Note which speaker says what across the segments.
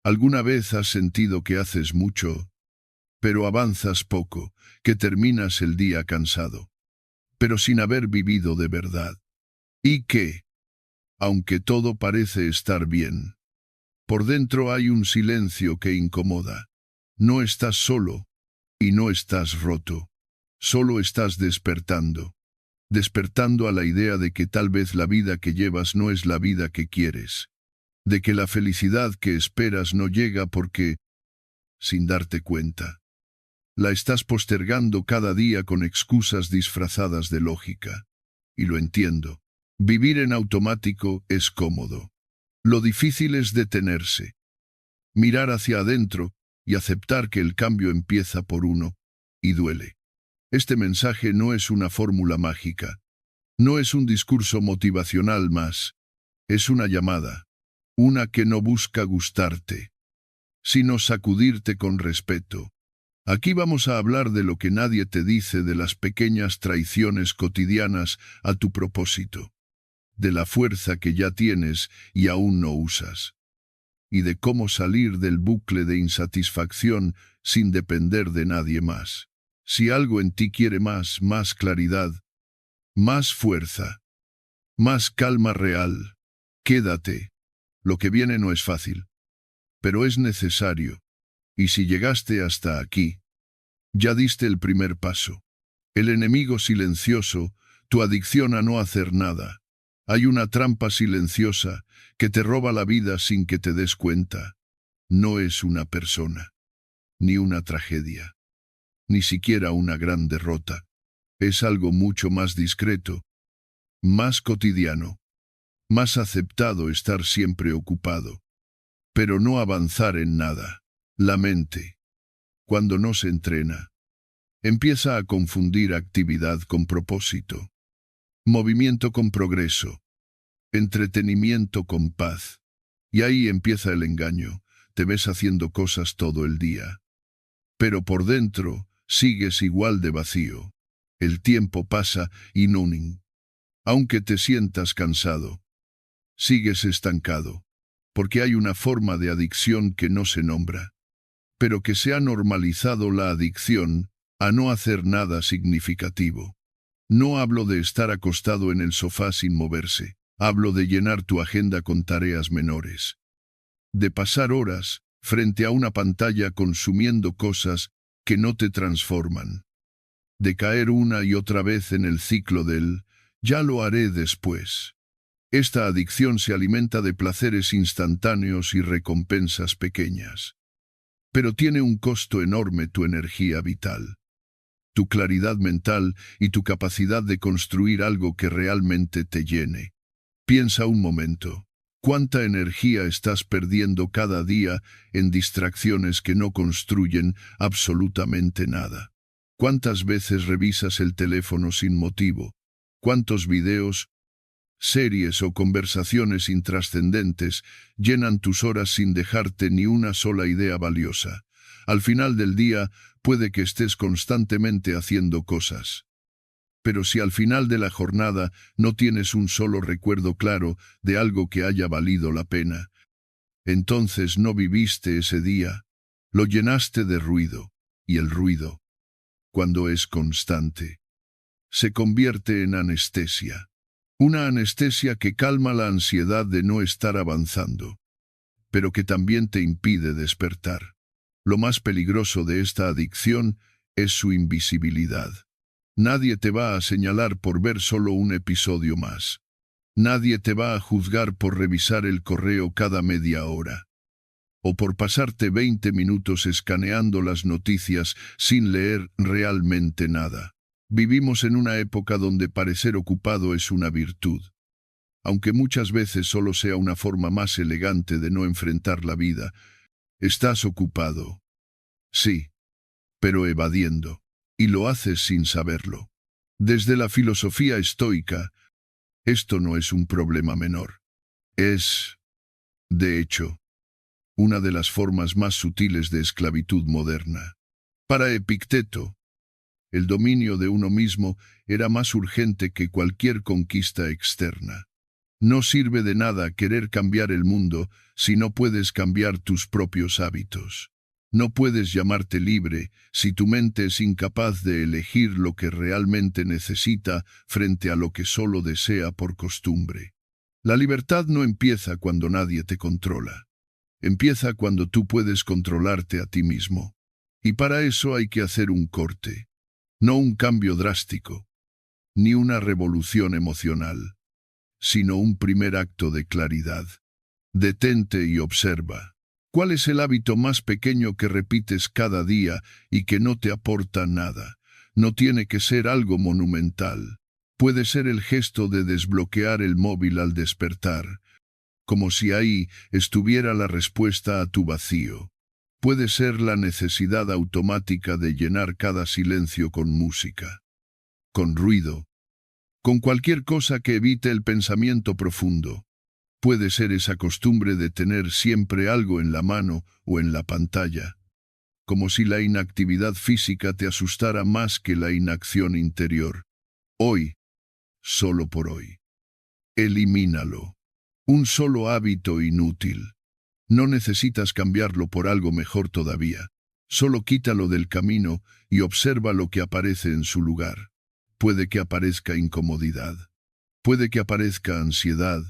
Speaker 1: ¿Alguna vez has sentido que haces mucho, pero avanzas poco, que terminas el día cansado, pero sin haber vivido de verdad? Y que, aunque todo parece estar bien, por dentro hay un silencio que incomoda. No estás solo y no estás roto, solo estás despertando a la idea de que tal vez la vida que llevas no es la vida que quieres, de que la felicidad que esperas no llega porque, sin darte cuenta, la estás postergando cada día con excusas disfrazadas de lógica. Y lo entiendo. Vivir en automático es cómodo. Lo difícil es detenerse, mirar hacia adentro y aceptar que el cambio empieza por uno, y duele. Este mensaje no es una fórmula mágica, no es un discurso motivacional más, es una llamada, una que no busca gustarte, sino sacudirte con respeto. Aquí vamos a hablar de lo que nadie te dice, de las pequeñas traiciones cotidianas a tu propósito, de la fuerza que ya tienes y aún no usas, y de cómo salir del bucle de insatisfacción sin depender de nadie más. Si algo en ti quiere más claridad, más fuerza, más calma real, quédate. Lo que viene no es fácil, pero es necesario. Y si llegaste hasta aquí, ya diste el primer paso. El enemigo silencioso, tu adicción a no hacer nada. Hay una trampa silenciosa que te roba la vida sin que te des cuenta. No es una persona, ni una tragedia, ni siquiera una gran derrota. Es algo mucho más discreto, más cotidiano, más aceptado: estar siempre ocupado, pero no avanzar en nada. La mente, cuando no se entrena, empieza a confundir actividad con propósito, movimiento con progreso, entretenimiento con paz. Y ahí empieza el engaño. Te ves haciendo cosas todo el día, pero por dentro sigues igual de vacío. El tiempo pasa y aunque te sientas cansado, sigues estancado, porque hay una forma de adicción que no se nombra, pero que se ha normalizado: la adicción a no hacer nada significativo. No hablo de estar acostado en el sofá sin moverse, hablo de llenar tu agenda con tareas menores, de pasar horas frente a una pantalla consumiendo cosas que no te transforman, de caer una y otra vez en el ciclo del «ya lo haré después». Esta adicción se alimenta de placeres instantáneos y recompensas pequeñas, pero tiene un costo enorme: tu energía vital, tu claridad mental y tu capacidad de construir algo que realmente te llene. Piensa un momento, ¿cuánta energía estás perdiendo cada día en distracciones que no construyen absolutamente nada? ¿Cuántas veces revisas el teléfono sin motivo? ¿Cuántos videos, series o conversaciones intrascendentes llenan tus horas sin dejarte ni una sola idea valiosa? Al final del día, puede que estés constantemente haciendo cosas, pero si al final de la jornada no tienes un solo recuerdo claro de algo que haya valido la pena, entonces no viviste ese día, lo llenaste de ruido, y el ruido, cuando es constante, se convierte en anestesia. Una anestesia que calma la ansiedad de no estar avanzando, pero que también te impide despertar. Lo más peligroso de esta adicción es su invisibilidad. Nadie te va a señalar por ver solo un episodio más. Nadie te va a juzgar por revisar el correo cada media hora, o por pasarte 20 minutos escaneando las noticias sin leer realmente nada. Vivimos en una época donde parecer ocupado es una virtud, aunque muchas veces solo sea una forma más elegante de no enfrentar la vida. Estás ocupado, sí, pero evadiendo, y lo haces sin saberlo. Desde la filosofía estoica, esto no es un problema menor. Es, de hecho, una de las formas más sutiles de esclavitud moderna. Para Epicteto, el dominio de uno mismo era más urgente que cualquier conquista externa. No sirve de nada querer cambiar el mundo si no puedes cambiar tus propios hábitos. No puedes llamarte libre si tu mente es incapaz de elegir lo que realmente necesita frente a lo que solo desea por costumbre. La libertad no empieza cuando nadie te controla. Empieza cuando tú puedes controlarte a ti mismo. Y para eso hay que hacer un corte. No un cambio drástico, ni una revolución emocional, sino un primer acto de claridad. Detente y observa. ¿Cuál es el hábito más pequeño que repites cada día y que no te aporta nada? No tiene que ser algo monumental. Puede ser el gesto de desbloquear el móvil al despertar, como si ahí estuviera la respuesta a tu vacío. Puede ser la necesidad automática de llenar cada silencio con música, con ruido, con cualquier cosa que evite el pensamiento profundo. Puede ser esa costumbre de tener siempre algo en la mano o en la pantalla, como si la inactividad física te asustara más que la inacción interior. Hoy, solo por hoy, elimínalo. Un solo hábito inútil. No necesitas cambiarlo por algo mejor todavía. Solo quítalo del camino y observa lo que aparece en su lugar. Puede que aparezca incomodidad. Puede que aparezca ansiedad.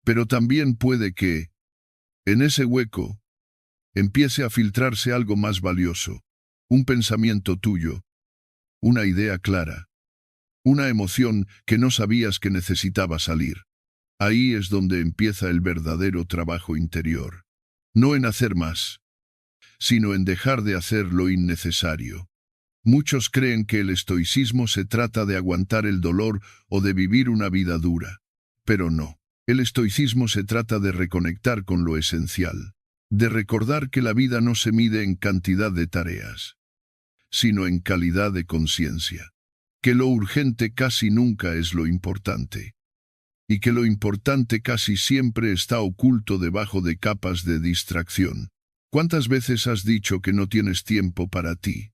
Speaker 1: Pero también puede que, en ese hueco, empiece a filtrarse algo más valioso. Un pensamiento tuyo. Una idea clara. Una emoción que no sabías que necesitaba salir. Ahí es donde empieza el verdadero trabajo interior. No en hacer más, sino en dejar de hacer lo innecesario. Muchos creen que el estoicismo se trata de aguantar el dolor o de vivir una vida dura. Pero no. El estoicismo se trata de reconectar con lo esencial, de recordar que la vida no se mide en cantidad de tareas, sino en calidad de conciencia, que lo urgente casi nunca es lo importante, y que lo importante casi siempre está oculto debajo de capas de distracción. ¿Cuántas veces has dicho que no tienes tiempo para ti?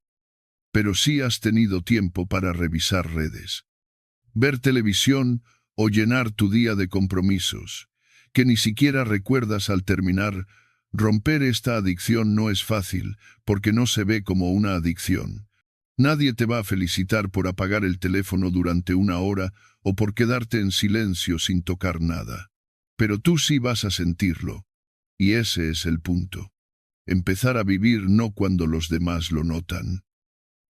Speaker 1: Pero sí has tenido tiempo para revisar redes, ver televisión o llenar tu día de compromisos, que ni siquiera recuerdas al terminar. Romper esta adicción no es fácil, porque no se ve como una adicción. Nadie te va a felicitar por apagar el teléfono durante una hora o por quedarte en silencio sin tocar nada. Pero tú sí vas a sentirlo. Y ese es el punto. Empezar a vivir no cuando los demás lo notan,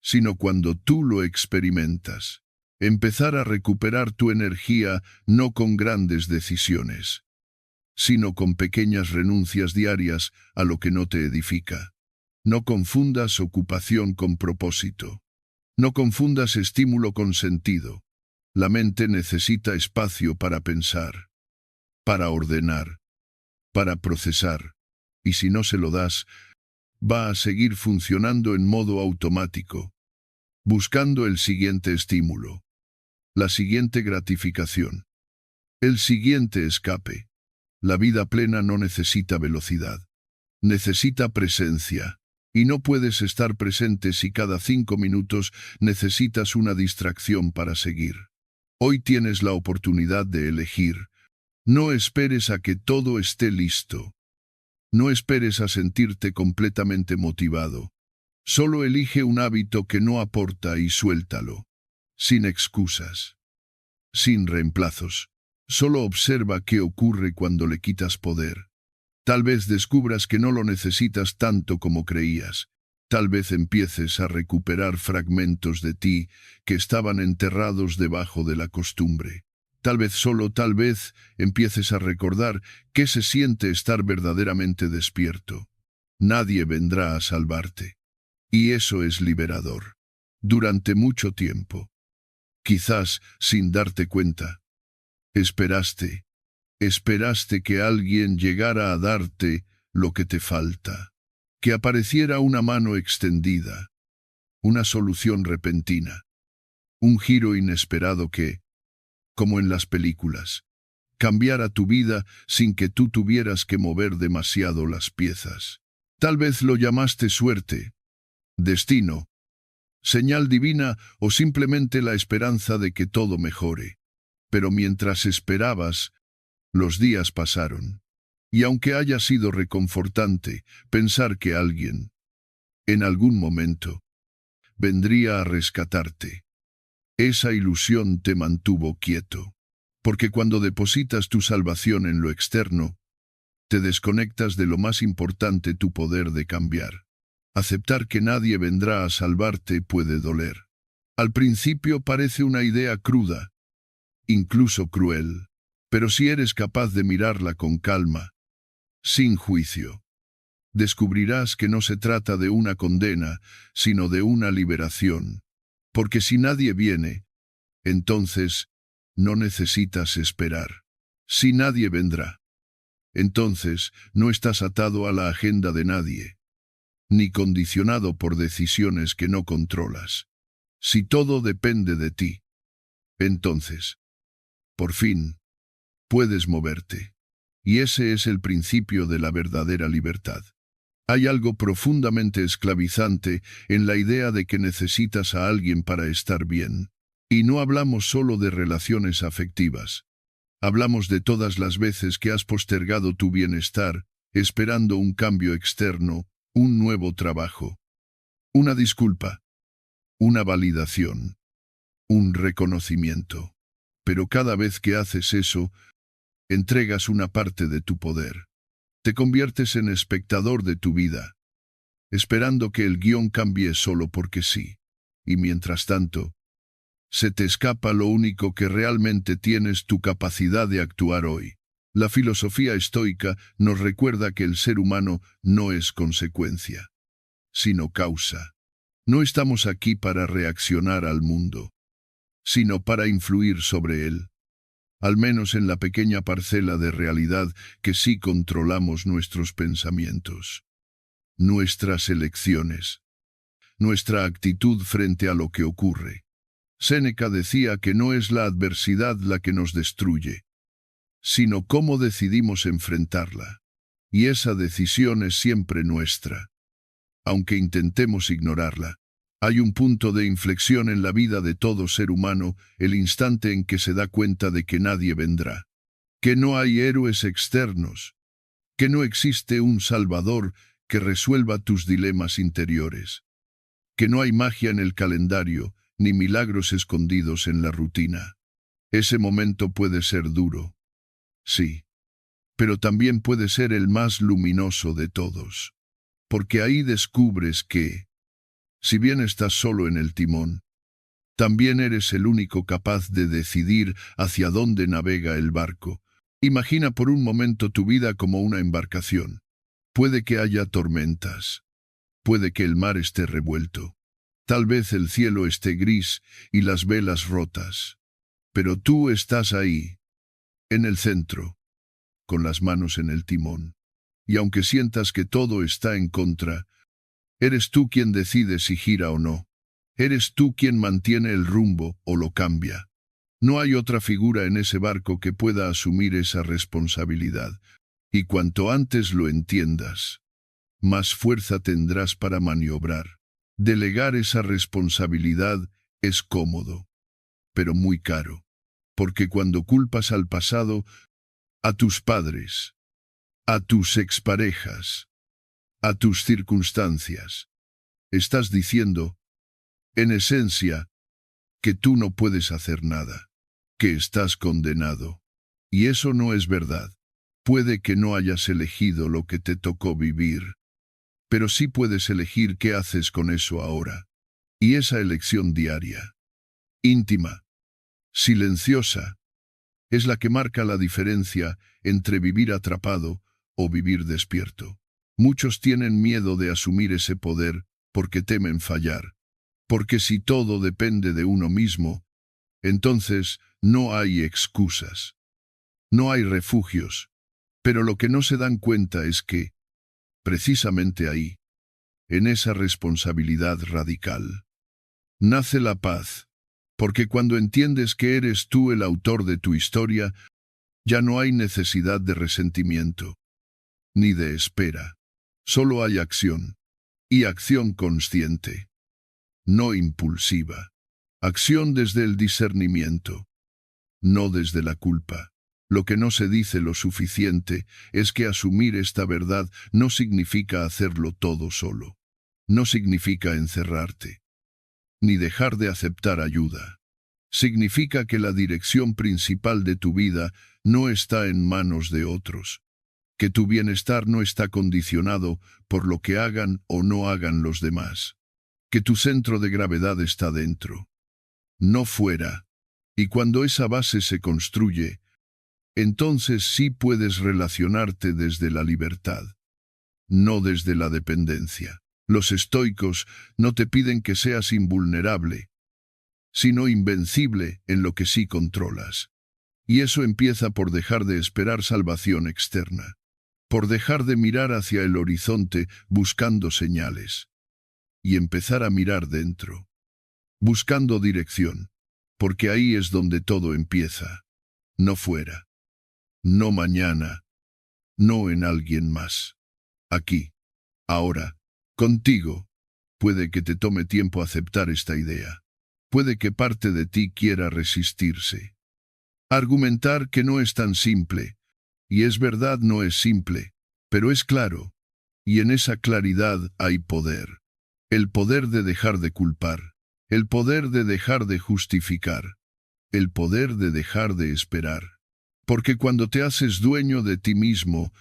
Speaker 1: sino cuando tú lo experimentas. Empezar a recuperar tu energía no con grandes decisiones, sino con pequeñas renuncias diarias a lo que no te edifica. No confundas ocupación con propósito. No confundas estímulo con sentido. La mente necesita espacio para pensar, para ordenar, para procesar, y si no se lo das, va a seguir funcionando en modo automático, buscando el siguiente estímulo, la siguiente gratificación, el siguiente escape. La vida plena no necesita velocidad, necesita presencia, y no puedes estar presente si cada 5 minutos necesitas una distracción para seguir. Hoy tienes la oportunidad de elegir. No esperes a que todo esté listo. No esperes a sentirte completamente motivado. Solo elige un hábito que no aporta y suéltalo. Sin excusas. Sin reemplazos. Solo observa qué ocurre cuando le quitas poder. Tal vez descubras que no lo necesitas tanto como creías. Tal vez empieces a recuperar fragmentos de ti que estaban enterrados debajo de la costumbre. Tal vez solo tal vez empieces a recordar qué se siente estar verdaderamente despierto. Nadie vendrá a salvarte. Y eso es liberador. Durante mucho tiempo, quizás sin darte cuenta, esperaste que alguien llegara a darte lo que te falta, que apareciera una mano extendida, una solución repentina, un giro inesperado que, como en las películas, cambiara tu vida sin que tú tuvieras que mover demasiado las piezas. Tal vez lo llamaste suerte, destino, señal divina o simplemente la esperanza de que todo mejore. Pero mientras esperabas, Los días pasaron. Y aunque haya sido reconfortante pensar que alguien, en algún momento, vendría a rescatarte, esa ilusión te mantuvo quieto. Porque cuando depositas tu salvación en lo externo, te desconectas de lo más importante, tu poder de cambiar. Aceptar que nadie vendrá a salvarte puede doler. Al principio parece una idea cruda, incluso cruel, pero si eres capaz de mirarla con calma, sin juicio, descubrirás que no se trata de una condena, sino de una liberación. Porque si nadie viene, entonces no necesitas esperar. Si nadie vendrá, entonces no estás atado a la agenda de nadie, ni condicionado por decisiones que no controlas. Si todo depende de ti, entonces, por fin, puedes moverte. Y ese es el principio de la verdadera libertad. Hay algo profundamente esclavizante en la idea de que necesitas a alguien para estar bien. Y no hablamos solo de relaciones afectivas. Hablamos de todas las veces que has postergado tu bienestar, esperando un cambio externo, un nuevo trabajo, una disculpa, una validación, un reconocimiento. Pero cada vez que haces eso, entregas una parte de tu poder. Te conviertes en espectador de tu vida, esperando que el guión cambie solo porque sí. Y mientras tanto, se te escapa lo único que realmente tienes, tu capacidad de actuar hoy. La filosofía estoica nos recuerda que el ser humano no es consecuencia, sino causa. No estamos aquí para reaccionar al mundo, sino para influir sobre él. Al menos en la pequeña parcela de realidad que sí controlamos: nuestros pensamientos, nuestras elecciones, nuestra actitud frente a lo que ocurre. Séneca decía que no es la adversidad la que nos destruye, sino cómo decidimos enfrentarla. Y esa decisión es siempre nuestra. Aunque intentemos ignorarla, hay un punto de inflexión en la vida de todo ser humano, el instante en que se da cuenta de que nadie vendrá, que no hay héroes externos, que no existe un salvador que resuelva tus dilemas interiores, que no hay magia en el calendario, ni milagros escondidos en la rutina. Ese momento puede ser duro, sí, pero también puede ser el más luminoso de todos, porque ahí descubres que, si bien estás solo en el timón, también eres el único capaz de decidir hacia dónde navega el barco. Imagina por un momento tu vida como una embarcación. Puede que haya tormentas, puede que el mar esté revuelto, tal vez el cielo esté gris y las velas rotas, pero tú estás ahí, en el centro, con las manos en el timón. Y aunque sientas que todo está en contra, eres tú quien decide si gira o no. Eres tú quien mantiene el rumbo o lo cambia. No hay otra figura en ese barco que pueda asumir esa responsabilidad. Y cuanto antes lo entiendas, más fuerza tendrás para maniobrar. Delegar esa responsabilidad es cómodo, pero muy caro. Porque cuando culpas al pasado, a tus padres, a tus exparejas, a tus circunstancias, estás diciendo, en esencia, que tú no puedes hacer nada, que estás condenado. Y eso no es verdad. Puede que no hayas elegido lo que te tocó vivir, pero sí puedes elegir qué haces con eso ahora. Y esa elección diaria, íntima, silenciosa, es la que marca la diferencia entre vivir atrapado o vivir despierto. Muchos tienen miedo de asumir ese poder porque temen fallar. Porque si todo depende de uno mismo, entonces no hay excusas, no hay refugios. Pero lo que no se dan cuenta es que, precisamente ahí, en esa responsabilidad radical, nace la paz. Porque cuando entiendes que eres tú el autor de tu historia, ya no hay necesidad de resentimiento, ni de espera. Solo hay acción, y acción consciente, no impulsiva. Acción desde el discernimiento, no desde la culpa. Lo que no se dice lo suficiente es que asumir esta verdad no significa hacerlo todo solo. No significa encerrarte, ni dejar de aceptar ayuda. Significa que la dirección principal de tu vida no está en manos de otros, que tu bienestar no está condicionado por lo que hagan o no hagan los demás, que tu centro de gravedad está dentro, no fuera. Y cuando esa base se construye, entonces sí puedes relacionarte desde la libertad, no desde la dependencia. Los estoicos no te piden que seas invulnerable, sino invencible en lo que sí controlas. Y eso empieza por dejar de esperar salvación externa, por dejar de mirar hacia el horizonte buscando señales, y empezar a mirar dentro, buscando dirección, porque ahí es donde todo empieza, no fuera, no mañana, no en alguien más. Aquí, ahora, contigo. Puede que te tome tiempo aceptar esta idea. Puede que parte de ti quiera resistirse. Argumentar que no es tan simple. Y es verdad, no es simple, pero es claro. Y en esa claridad hay poder. El poder de dejar de culpar. El poder de dejar de justificar. El poder de dejar de esperar. Porque cuando te haces dueño de ti mismo,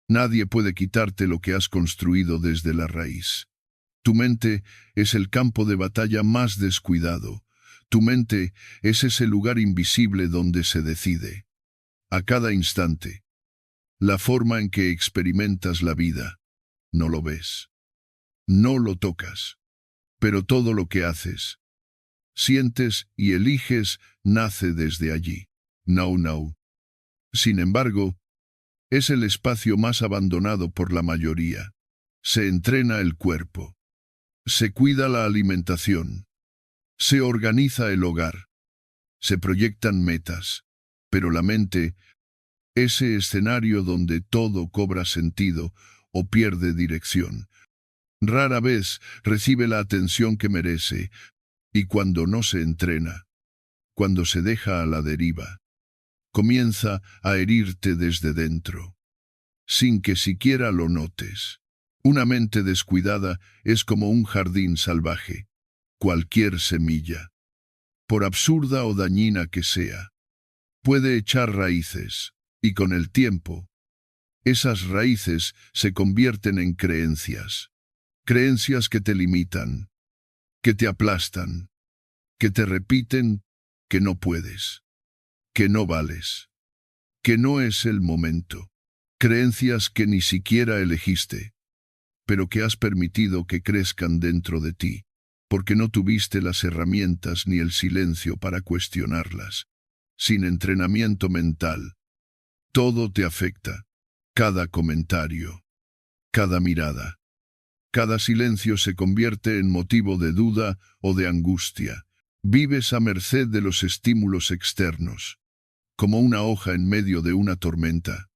Speaker 1: nadie puede quitarte lo que has construido desde la raíz. Tu mente es el campo de batalla más descuidado. Tu mente es ese lugar invisible donde se decide, a cada instante, la forma en que experimentas la vida. No lo ves, no lo tocas, pero todo lo que haces, sientes y eliges nace desde allí. No. Sin embargo, es el espacio más abandonado por la mayoría. Se entrena el cuerpo, se cuida la alimentación, se organiza el hogar, se proyectan metas, pero la mente, ese escenario donde todo cobra sentido o pierde dirección, rara vez recibe la atención que merece, y cuando no se entrena, cuando se deja a la deriva, comienza a herirte desde dentro, sin que siquiera lo notes. Una mente descuidada es como un jardín salvaje. Cualquier semilla, por absurda o dañina que sea, puede echar raíces, y con el tiempo, esas raíces se convierten en creencias. Creencias que te limitan, que te aplastan, que te repiten que no puedes, que no vales, que no es el momento. Creencias que ni siquiera elegiste, pero que has permitido que crezcan dentro de ti, porque no tuviste las herramientas ni el silencio para cuestionarlas. Sin entrenamiento mental, todo te afecta. Cada comentario, cada mirada, cada silencio se convierte en motivo de duda o de angustia. Vives a merced de los estímulos externos, como una hoja en medio de una tormenta,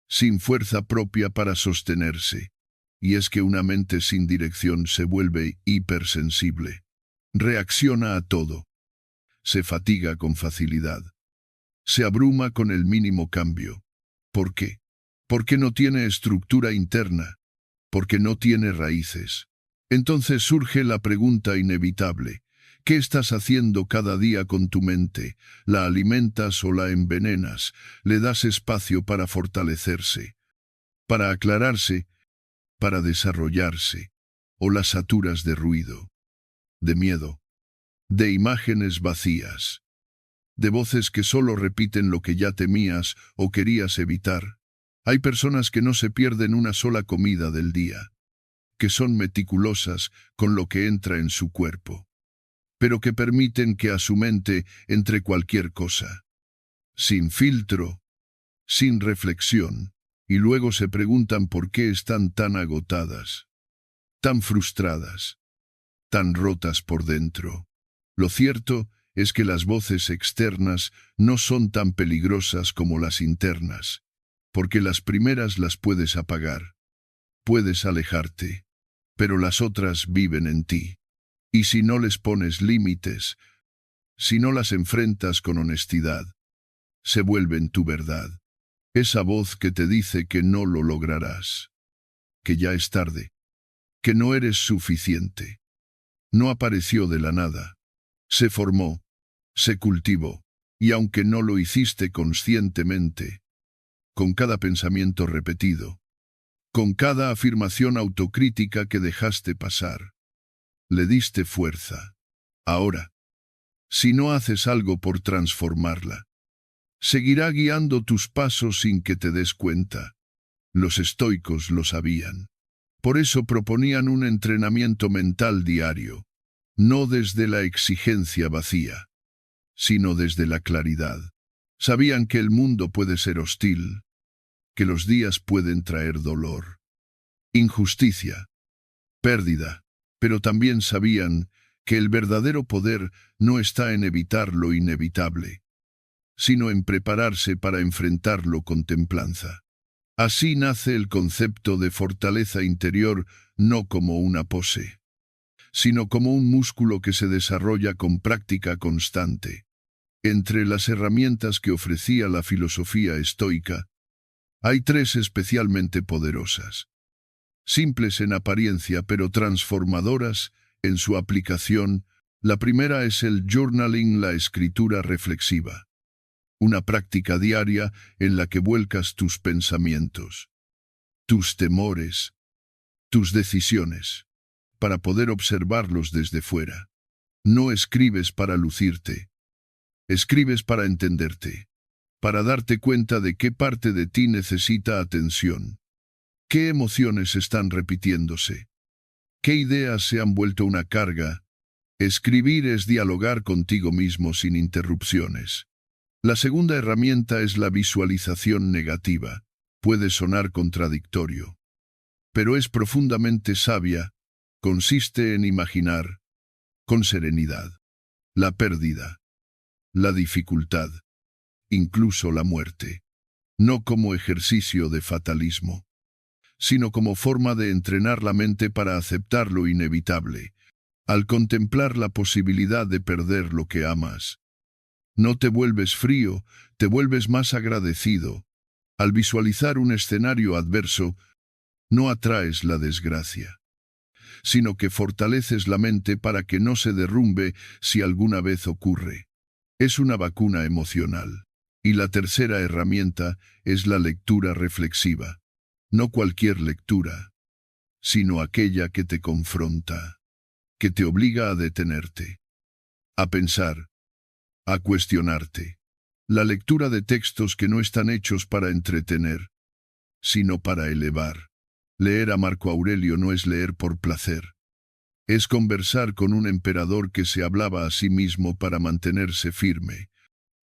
Speaker 1: sin fuerza propia para sostenerse. Y es que una mente sin dirección se vuelve hipersensible. Reacciona a todo. Se fatiga con facilidad. Se abruma con el mínimo cambio. ¿Por qué? Porque no tiene estructura interna. Porque no tiene raíces. Entonces surge la pregunta inevitable. ¿Qué estás haciendo cada día con tu mente? ¿La alimentas o la envenenas? ¿Le das espacio para fortalecerse, para aclararse, para desarrollarse, o las saturas de ruido, de miedo, de imágenes vacías, de voces que solo repiten lo que ya temías o querías evitar? Hay personas que no se pierden una sola comida del día, que son meticulosas con lo que entra en su cuerpo, pero que permiten que a su mente entre cualquier cosa, sin filtro, sin reflexión, y luego se preguntan por qué están tan agotadas, tan frustradas, tan rotas por dentro. Lo cierto es que las voces externas no son tan peligrosas como las internas, porque las primeras las puedes apagar, puedes alejarte, pero las otras viven en ti. Y si no les pones límites, si no las enfrentas con honestidad, se vuelven tu verdad. Esa voz que te dice que no lo lograrás, que ya es tarde, que no eres suficiente. No apareció de la nada. Se formó, se cultivó, y aunque no lo hiciste conscientemente, con cada pensamiento repetido, con cada afirmación autocrítica que dejaste pasar, le diste fuerza. Ahora, si no haces algo por transformarla, seguirá guiando tus pasos sin que te des cuenta. Los estoicos lo sabían. Por eso proponían un entrenamiento mental diario, no desde la exigencia vacía, sino desde la claridad. Sabían que el mundo puede ser hostil, que los días pueden traer dolor, injusticia, pérdida, pero también sabían que el verdadero poder no está en evitar lo inevitable, sino en prepararse para enfrentarlo con templanza. Así nace el concepto de fortaleza interior no como una pose, sino como un músculo que se desarrolla con práctica constante. Entre las herramientas que ofrecía la filosofía estoica, hay tres especialmente poderosas, simples en apariencia pero transformadoras en su aplicación. La primera es el journaling, la escritura reflexiva, una práctica diaria en la que vuelcas tus pensamientos, tus temores, tus decisiones, para poder observarlos desde fuera. No escribes para lucirte, escribes para entenderte, para darte cuenta de qué parte de ti necesita atención, qué emociones están repitiéndose, qué ideas se han vuelto una carga. Escribir es dialogar contigo mismo sin interrupciones. La segunda herramienta es la visualización negativa. Puede sonar contradictorio, pero es profundamente sabia. Consiste en imaginar, con serenidad, la pérdida, la dificultad, incluso la muerte, no como ejercicio de fatalismo, sino como forma de entrenar la mente para aceptar lo inevitable. Al contemplar la posibilidad de perder lo que amas, no te vuelves frío, te vuelves más agradecido. Al visualizar un escenario adverso, no atraes la desgracia, sino que fortaleces la mente para que no se derrumbe si alguna vez ocurre. Es una vacuna emocional. Y la tercera herramienta es la lectura reflexiva. No cualquier lectura, sino aquella que te confronta, que te obliga a detenerte, a pensar, a cuestionarte. La lectura de textos que no están hechos para entretener, sino para elevar. Leer a Marco Aurelio no es leer por placer. Es conversar con un emperador que se hablaba a sí mismo para mantenerse firme.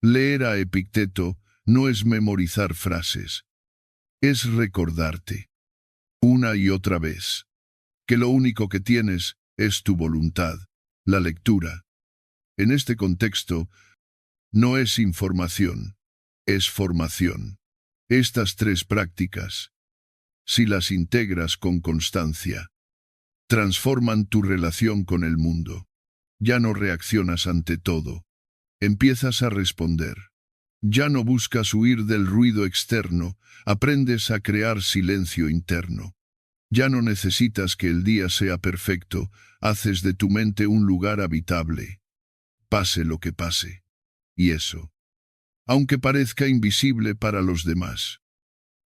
Speaker 1: Leer a Epicteto no es memorizar frases. Es recordarte, una y otra vez, que lo único que tienes es tu voluntad. La lectura, en este contexto, no es información, es formación. Estas tres prácticas, si las integras con constancia, transforman tu relación con el mundo. Ya no reaccionas ante todo, empiezas a responder. Ya no buscas huir del ruido externo, aprendes a crear silencio interno. Ya no necesitas que el día sea perfecto, haces de tu mente un lugar habitable, pase lo que pase. Y eso, aunque parezca invisible para los demás,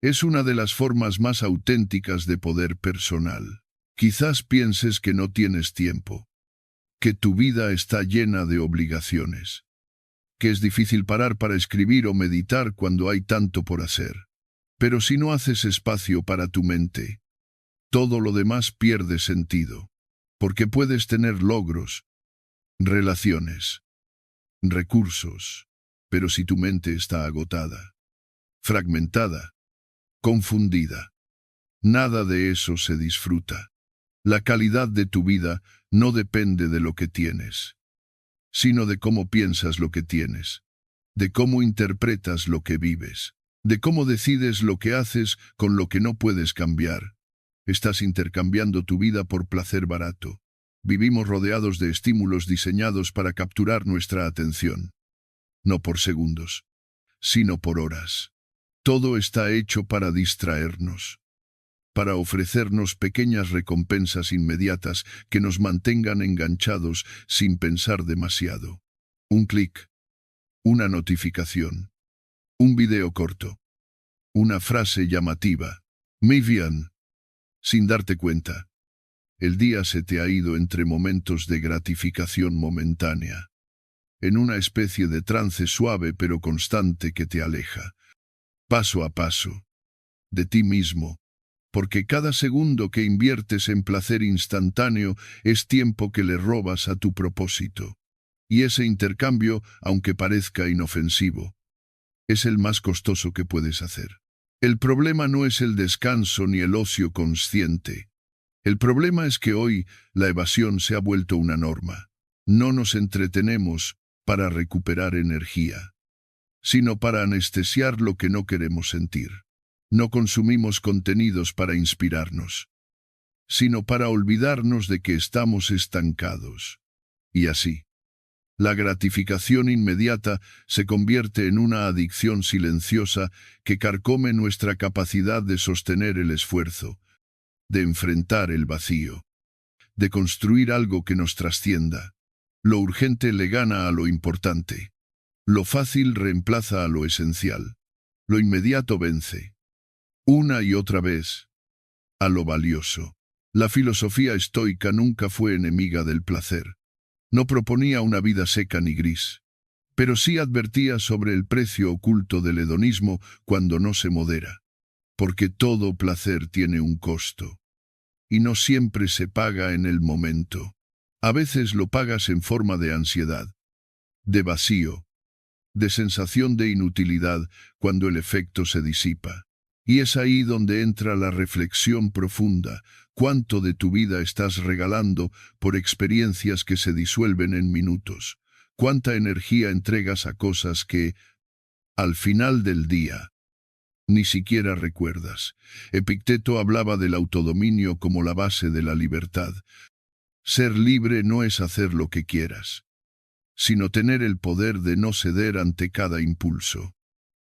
Speaker 1: es una de las formas más auténticas de poder personal. Quizás pienses que no tienes tiempo, que tu vida está llena de obligaciones, que es difícil parar para escribir o meditar cuando hay tanto por hacer. Pero si no haces espacio para tu mente, todo lo demás pierde sentido, porque puedes tener logros, relaciones, recursos, pero si tu mente está agotada, fragmentada, confundida, nada de eso se disfruta. La calidad de tu vida no depende de lo que tienes, sino de cómo piensas lo que tienes, de cómo interpretas lo que vives, de cómo decides lo que haces con lo que no puedes cambiar. Estás intercambiando tu vida por placer barato. Vivimos rodeados de estímulos diseñados para capturar nuestra atención, no por segundos, sino por horas. Todo está hecho para distraernos, para ofrecernos pequeñas recompensas inmediatas que nos mantengan enganchados sin pensar demasiado. Un clic, una notificación, un video corto, una frase llamativa. Muy bien. Sin darte cuenta, el día se te ha ido entre momentos de gratificación momentánea, en una especie de trance suave pero constante que te aleja, paso a paso, de ti mismo, porque cada segundo que inviertes en placer instantáneo es tiempo que le robas a tu propósito. Y ese intercambio, aunque parezca inofensivo, es el más costoso que puedes hacer. El problema no es el descanso ni el ocio consciente. El problema es que hoy la evasión se ha vuelto una norma. No nos entretenemos para recuperar energía, sino para anestesiar lo que no queremos sentir. No consumimos contenidos para inspirarnos, sino para olvidarnos de que estamos estancados. Y así, la gratificación inmediata se convierte en una adicción silenciosa que carcome nuestra capacidad de sostener el esfuerzo, de enfrentar el vacío, de construir algo que nos trascienda. Lo urgente le gana a lo importante. Lo fácil reemplaza a lo esencial. Lo inmediato vence, una y otra vez, a lo valioso. La filosofía estoica nunca fue enemiga del placer. No proponía una vida seca ni gris, pero sí advertía sobre el precio oculto del hedonismo cuando no se modera, porque todo placer tiene un costo, y no siempre se paga en el momento. A veces lo pagas en forma de ansiedad, de vacío, de sensación de inutilidad cuando el efecto se disipa. Y es ahí donde entra la reflexión profunda. ¿Cuánto de tu vida estás regalando por experiencias que se disuelven en minutos? ¿Cuánta energía entregas a cosas que, al final del día, ni siquiera recuerdas? Epicteto hablaba del autodominio como la base de la libertad. Ser libre no es hacer lo que quieras, sino tener el poder de no ceder ante cada impulso.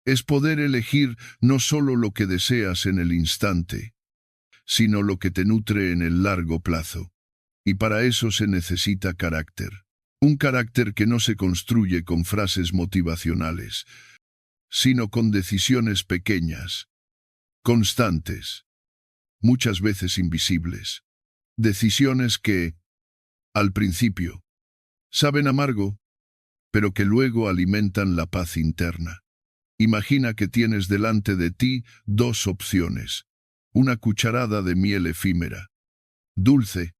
Speaker 1: Es poder elegir no solo lo que deseas en el instante, sino lo que te nutre en el largo plazo. Y para eso se necesita carácter. Un carácter que no se construye con frases motivacionales, sino con decisiones pequeñas, constantes, muchas veces invisibles. Decisiones que, al principio, saben amargo, pero que luego alimentan la paz interna. Imagina que tienes delante de ti dos opciones. Una cucharada de miel efímera, dulce,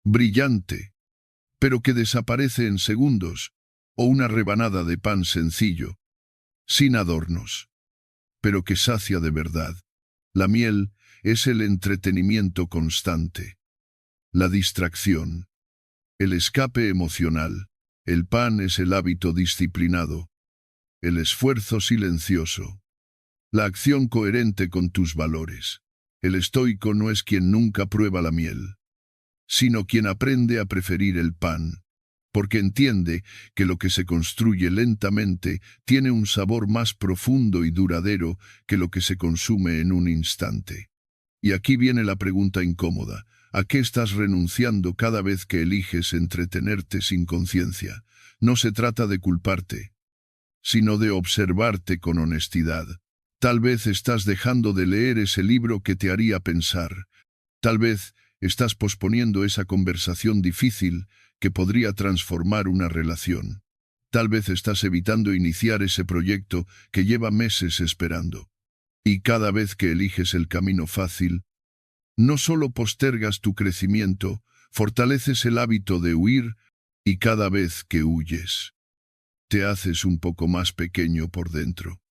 Speaker 1: brillante, pero que desaparece en segundos, o una rebanada de pan sencillo, sin adornos, pero que sacia de verdad. La miel es el entretenimiento constante, la distracción, el escape emocional. El pan es el hábito disciplinado, el esfuerzo silencioso, la acción coherente con tus valores. El estoico no es quien nunca prueba la miel, sino quien aprende a preferir el pan, porque entiende que lo que se construye lentamente tiene un sabor más profundo y duradero que lo que se consume en un instante. Y aquí viene la pregunta incómoda: ¿a qué estás renunciando cada vez que eliges entretenerte sin conciencia? No se trata de culparte, sino de observarte con honestidad. Tal vez estás dejando de leer ese libro que te haría pensar. Tal vez estás posponiendo esa conversación difícil que podría transformar una relación. Tal vez estás evitando iniciar ese proyecto que lleva meses esperando. Y cada vez que eliges el camino fácil, no solo postergas tu crecimiento, fortaleces el hábito de huir, y cada vez que huyes, te haces un poco más pequeño por dentro.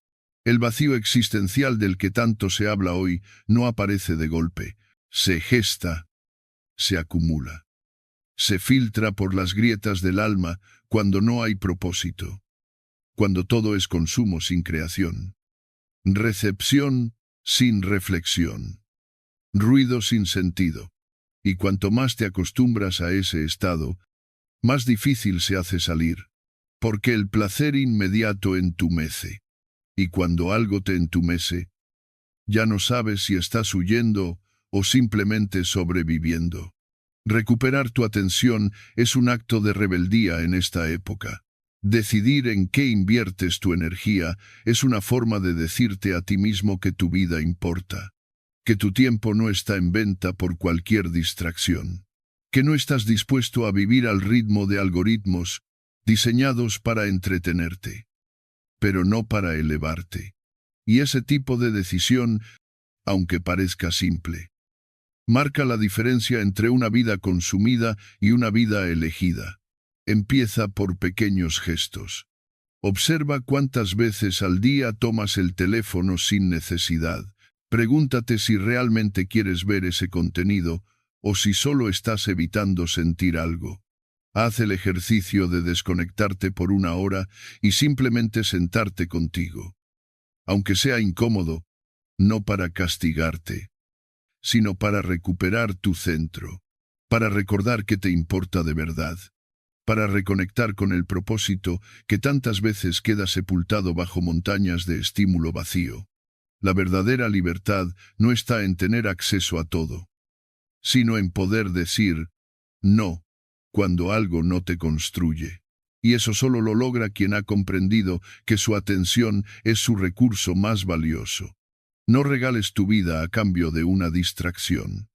Speaker 1: El vacío existencial del que tanto se habla hoy no aparece de golpe, se gesta, se acumula, se filtra por las grietas del alma cuando no hay propósito, cuando todo es consumo sin creación, recepción sin reflexión, ruido sin sentido. Y cuanto más te acostumbras a ese estado, más difícil se hace salir, porque el placer inmediato entumece. Y cuando algo te entumece, ya no sabes si estás huyendo o simplemente sobreviviendo. Recuperar tu atención es un acto de rebeldía en esta época. Decidir en qué inviertes tu energía es una forma de decirte a ti mismo que tu vida importa, que tu tiempo no está en venta por cualquier distracción, que no estás dispuesto a vivir al ritmo de algoritmos diseñados para entretenerte, pero no para elevarte. Y ese tipo de decisión, aunque parezca simple, marca la diferencia entre una vida consumida y una vida elegida. Empieza por pequeños gestos. Observa cuántas veces al día tomas el teléfono sin necesidad. Pregúntate si realmente quieres ver ese contenido o si solo estás evitando sentir algo. Haz el ejercicio de desconectarte por una hora y simplemente sentarte contigo. Aunque sea incómodo, no para castigarte, sino para recuperar tu centro, para recordar que te importa de verdad, para reconectar con el propósito que tantas veces queda sepultado bajo montañas de estímulo vacío. La verdadera libertad no está en tener acceso a todo, sino en poder decir no cuando algo no te construye. Y eso solo lo logra quien ha comprendido que su atención es su recurso más valioso. No regales tu vida a cambio de una distracción.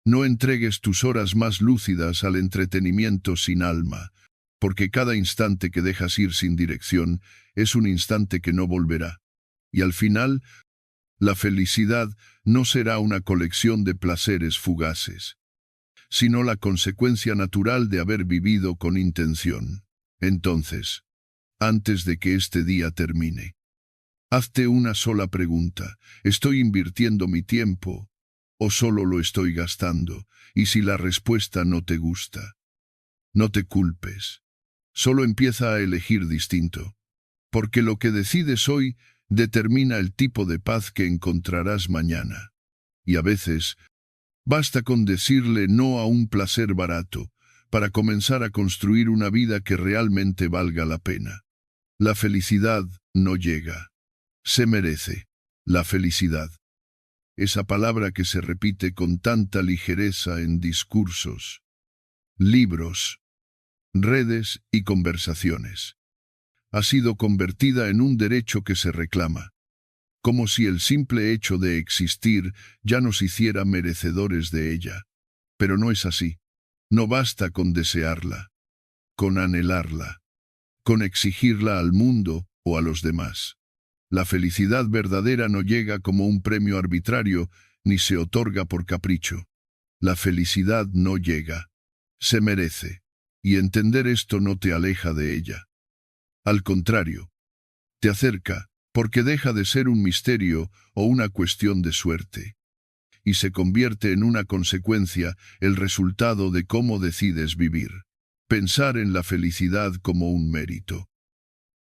Speaker 1: No entregues tus horas más lúcidas al entretenimiento sin alma, porque cada instante que dejas ir sin dirección es un instante que no volverá. Y al final, la felicidad no será una colección de placeres fugaces, sino la consecuencia natural de haber vivido con intención. Entonces, antes de que este día termine, hazte una sola pregunta: ¿estoy invirtiendo mi tiempo o solo lo estoy gastando? Y si la respuesta no te gusta, no te culpes. Solo empieza a elegir distinto, porque lo que decides hoy determina el tipo de paz que encontrarás mañana. Y a veces, basta con decirle no a un placer barato para comenzar a construir una vida que realmente valga la pena. La felicidad no llega. Se merece la felicidad. Esa palabra que se repite con tanta ligereza en discursos, libros, redes y conversaciones, ha sido convertida en un derecho que se reclama, como si el simple hecho de existir ya nos hiciera merecedores de ella. Pero no es así. No basta con desearla, con anhelarla, con exigirla al mundo o a los demás. La felicidad verdadera no llega como un premio arbitrario ni se otorga por capricho. La felicidad no llega, se merece, y entender esto no te aleja de ella. Al contrario, te acerca, porque deja de ser un misterio o una cuestión de suerte, y se convierte en una consecuencia, el resultado de cómo decides vivir. Pensar en la felicidad como un mérito,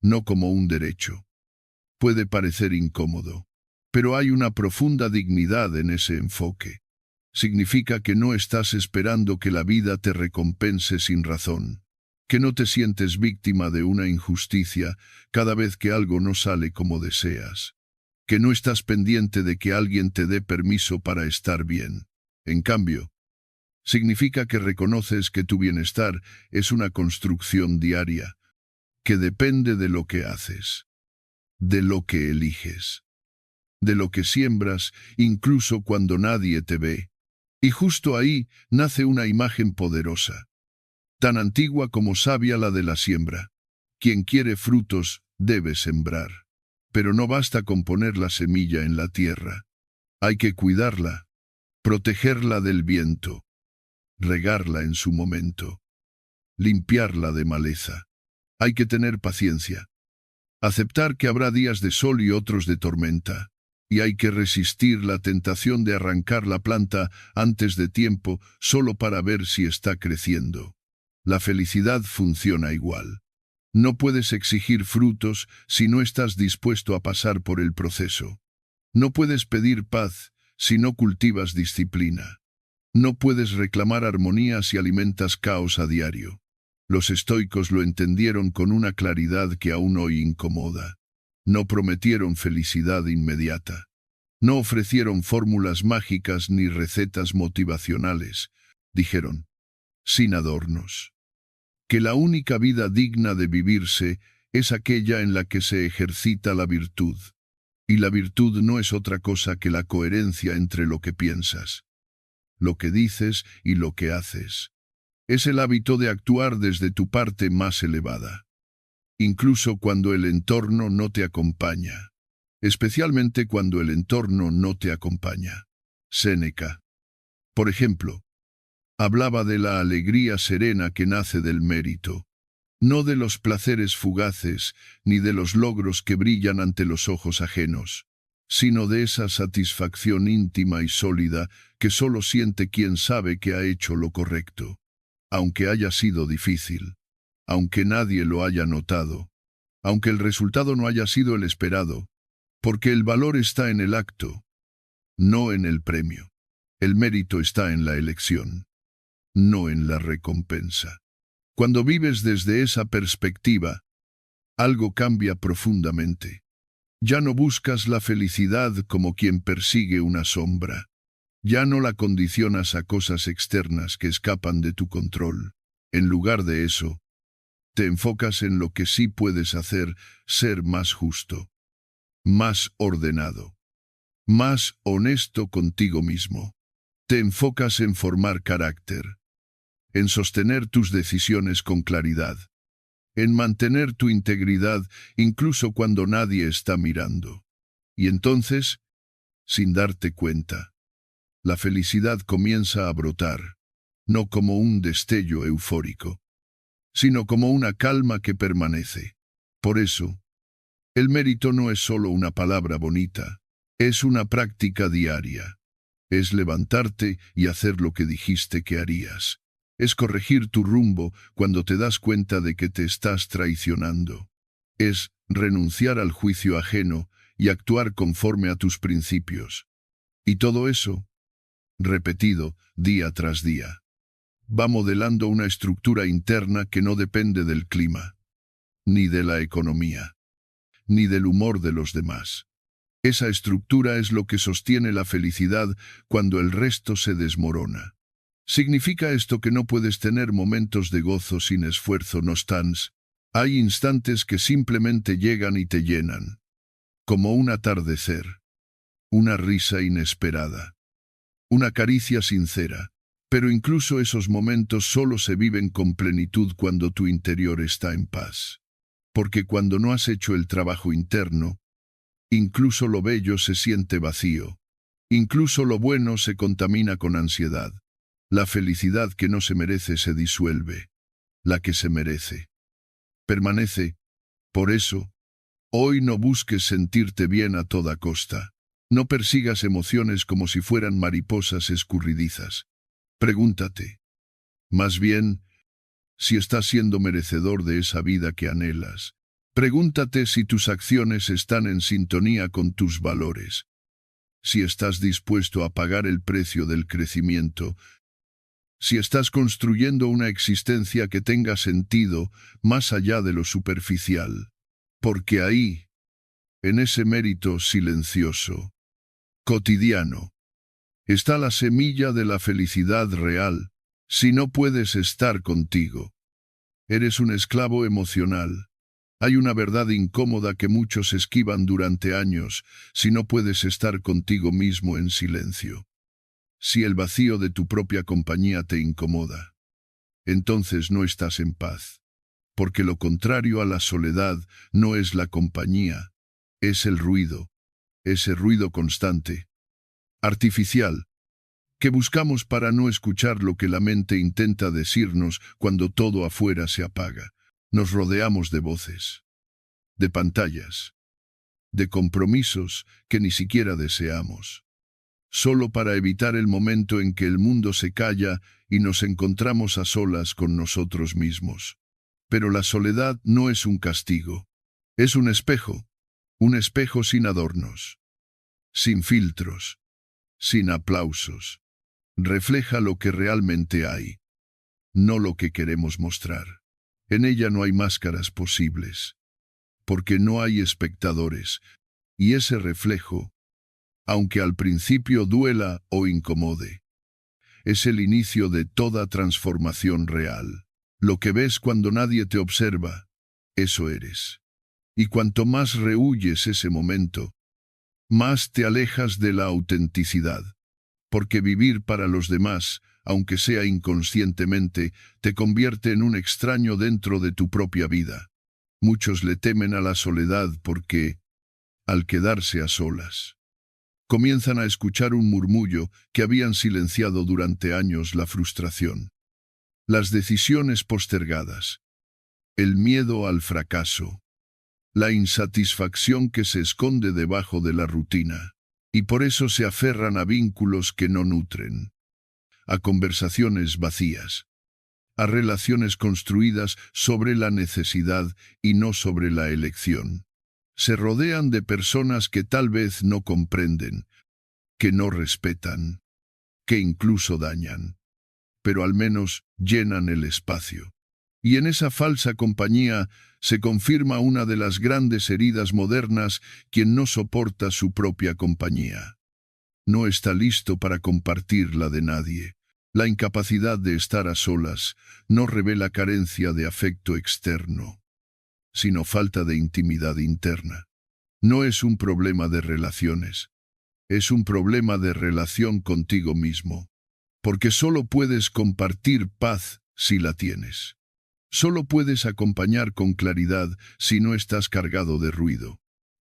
Speaker 1: no como un derecho. Puede parecer incómodo, pero hay una profunda dignidad en ese enfoque. Significa que no estás esperando que la vida te recompense sin razón, que no te sientes víctima de una injusticia cada vez que algo no sale como deseas, que no estás pendiente de que alguien te dé permiso para estar bien. En cambio, significa que reconoces que tu bienestar es una construcción diaria, que depende de lo que haces, de lo que eliges, de lo que siembras incluso cuando nadie te ve. Y justo ahí nace una imagen poderosa, tan antigua como sabia, la de la siembra. Quien quiere frutos debe sembrar. Pero no basta con poner la semilla en la tierra. Hay que cuidarla, protegerla del viento, regarla en su momento, limpiarla de maleza. Hay que tener paciencia, aceptar que habrá días de sol y otros de tormenta, y hay que resistir la tentación de arrancar la planta antes de tiempo solo para ver si está creciendo. La felicidad funciona igual. No puedes exigir frutos si no estás dispuesto a pasar por el proceso. No puedes pedir paz si no cultivas disciplina. No puedes reclamar armonía si alimentas caos a diario. Los estoicos lo entendieron con una claridad que aún hoy incomoda. No prometieron felicidad inmediata. No ofrecieron fórmulas mágicas ni recetas motivacionales. Dijeron, sin adornos, que la única vida digna de vivirse es aquella en la que se ejercita la virtud. Y la virtud no es otra cosa que la coherencia entre lo que piensas, lo que dices y lo que haces. Es el hábito de actuar desde tu parte más elevada, incluso cuando el entorno no te acompaña, especialmente cuando el entorno no te acompaña. Séneca, por ejemplo, hablaba de la alegría serena que nace del mérito, no de los placeres fugaces ni de los logros que brillan ante los ojos ajenos, sino de esa satisfacción íntima y sólida que solo siente quien sabe que ha hecho lo correcto, aunque haya sido difícil, aunque nadie lo haya notado, aunque el resultado no haya sido el esperado, porque el valor está en el acto, no en el premio. El mérito está en la elección, no en la recompensa. Cuando vives desde esa perspectiva, algo cambia profundamente. Ya no buscas la felicidad como quien persigue una sombra. Ya no la condicionas a cosas externas que escapan de tu control. En lugar de eso, te enfocas en lo que sí puedes hacer, ser más justo, más ordenado, más honesto contigo mismo. Te enfocas en formar carácter, en sostener tus decisiones con claridad, en mantener tu integridad incluso cuando nadie está mirando. Y entonces, sin darte cuenta, la felicidad comienza a brotar, no como un destello eufórico, sino como una calma que permanece. Por eso, el mérito no es solo una palabra bonita, es una práctica diaria. Es levantarte y hacer lo que dijiste que harías. Es corregir tu rumbo cuando te das cuenta de que te estás traicionando. Es renunciar al juicio ajeno y actuar conforme a tus principios. Y todo eso, repetido día tras día, va modelando una estructura interna que no depende del clima, ni de la economía, ni del humor de los demás. Esa estructura es lo que sostiene la felicidad cuando el resto se desmorona. ¿Significa esto que no puedes tener momentos de gozo sin esfuerzo? No stans. Hay instantes que simplemente llegan y te llenan, como un atardecer, una risa inesperada, una caricia sincera. Pero incluso esos momentos solo se viven con plenitud cuando tu interior está en paz. Porque cuando no has hecho el trabajo interno, incluso lo bello se siente vacío. Incluso lo bueno se contamina con ansiedad. La felicidad que no se merece se disuelve. La que se merece permanece. Por eso, hoy no busques sentirte bien a toda costa. No persigas emociones como si fueran mariposas escurridizas. Pregúntate, más bien, si estás siendo merecedor de esa vida que anhelas. Pregúntate si tus acciones están en sintonía con tus valores. Si estás dispuesto a pagar el precio del crecimiento. Si estás construyendo una existencia que tenga sentido más allá de lo superficial. Porque ahí, en ese mérito silencioso, cotidiano, está la semilla de la felicidad real. Si no puedes estar contigo, eres un esclavo emocional. Hay una verdad incómoda que muchos esquivan durante años: si no puedes estar contigo mismo en silencio. Si el vacío de tu propia compañía te incomoda, entonces no estás en paz. Porque lo contrario a la soledad no es la compañía, es el ruido, ese ruido constante, artificial, que buscamos para no escuchar lo que la mente intenta decirnos cuando todo afuera se apaga. Nos rodeamos de voces, de pantallas, de compromisos que ni siquiera deseamos, solo para evitar el momento en que el mundo se calla y nos encontramos a solas con nosotros mismos. Pero la soledad no es un castigo, es un espejo sin adornos, sin filtros, sin aplausos. Refleja lo que realmente hay, no lo que queremos mostrar. En ella no hay máscaras posibles. porque no hay espectadores, y ese reflejo, aunque al principio duela o incomode, es el inicio de toda transformación real. Lo que ves cuando nadie te observa, eso eres. Y cuanto más rehuyes ese momento, más te alejas de la autenticidad, porque vivir para los demás, aunque sea inconscientemente, te convierte en un extraño dentro de tu propia vida. Muchos le temen a la soledad porque, al quedarse a solas, comienzan a escuchar un murmullo que habían silenciado durante años la frustración, las decisiones postergadas, el miedo al fracaso, la insatisfacción que se esconde debajo de la rutina, y por eso se aferran a vínculos que no nutren, a conversaciones vacías, a relaciones construidas sobre la necesidad y no sobre la elección. Se rodean de personas que tal vez no comprenden, que no respetan, que incluso dañan, pero al menos llenan el espacio. Y en esa falsa compañía se confirma una de las grandes heridas modernas: quien no soporta su propia compañía no está listo para compartir la de nadie. La incapacidad de estar a solas no revela carencia de afecto externo, sino falta de intimidad interna. No es un problema de relaciones, es un problema de relación contigo mismo, porque solo puedes compartir paz si la tienes. Solo puedes acompañar con claridad si no estás cargado de ruido.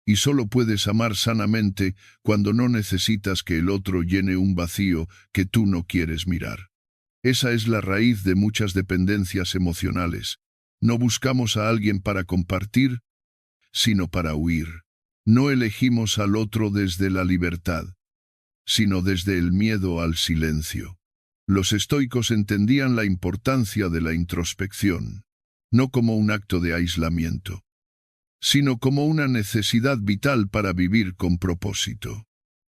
Speaker 1: Y solo puedes amar sanamente cuando no necesitas que el otro llene un vacío que tú no quieres mirar. Esa es la raíz de muchas dependencias emocionales. No buscamos a alguien para compartir, sino para huir. No elegimos al otro desde la libertad, sino desde el miedo al silencio. Los estoicos entendían la importancia de la introspección, no como un acto de aislamiento, sino como una necesidad vital para vivir con propósito.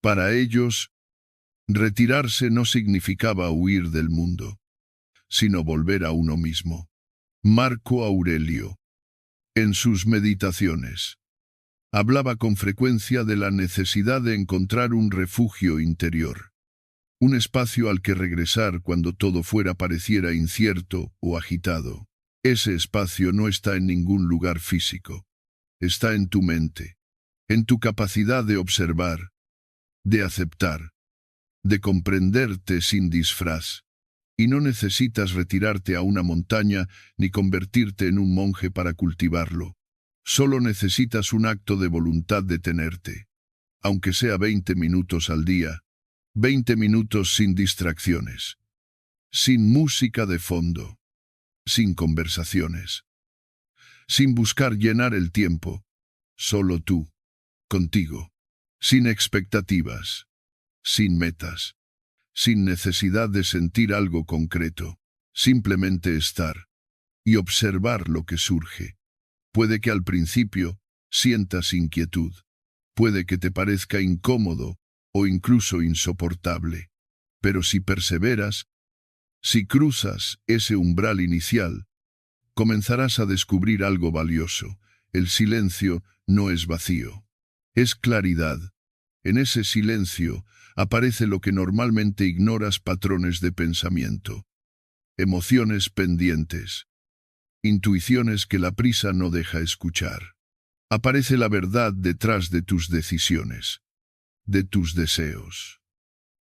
Speaker 1: Para ellos, retirarse no significaba huir del mundo, sino volver a uno mismo. Marco Aurelio, en sus meditaciones, hablaba con frecuencia de la necesidad de encontrar un refugio interior, un espacio al que regresar cuando todo fuera pareciera incierto o agitado. Ese espacio no está en ningún lugar físico. Está en tu mente, en tu capacidad de observar, de aceptar, de comprenderte sin disfraz. Y no necesitas retirarte a una montaña ni convertirte en un monje para cultivarlo. Solo necesitas un acto de voluntad de tenerte, aunque sea 20 minutos al día, 20 minutos sin distracciones, sin música de fondo, sin conversaciones, sin buscar llenar el tiempo, solo tú, contigo, sin expectativas, sin metas, sin necesidad de sentir algo concreto, simplemente estar y observar lo que surge. Puede que al principio sientas inquietud, puede que te parezca incómodo o incluso insoportable, pero si perseveras, si cruzas ese umbral inicial, comenzarás a descubrir algo valioso. El silencio no es vacío, es claridad. En ese silencio aparece lo que normalmente ignoras: patrones de pensamiento, emociones pendientes, intuiciones que la prisa no deja escuchar. Aparece la verdad detrás de tus decisiones, de tus deseos,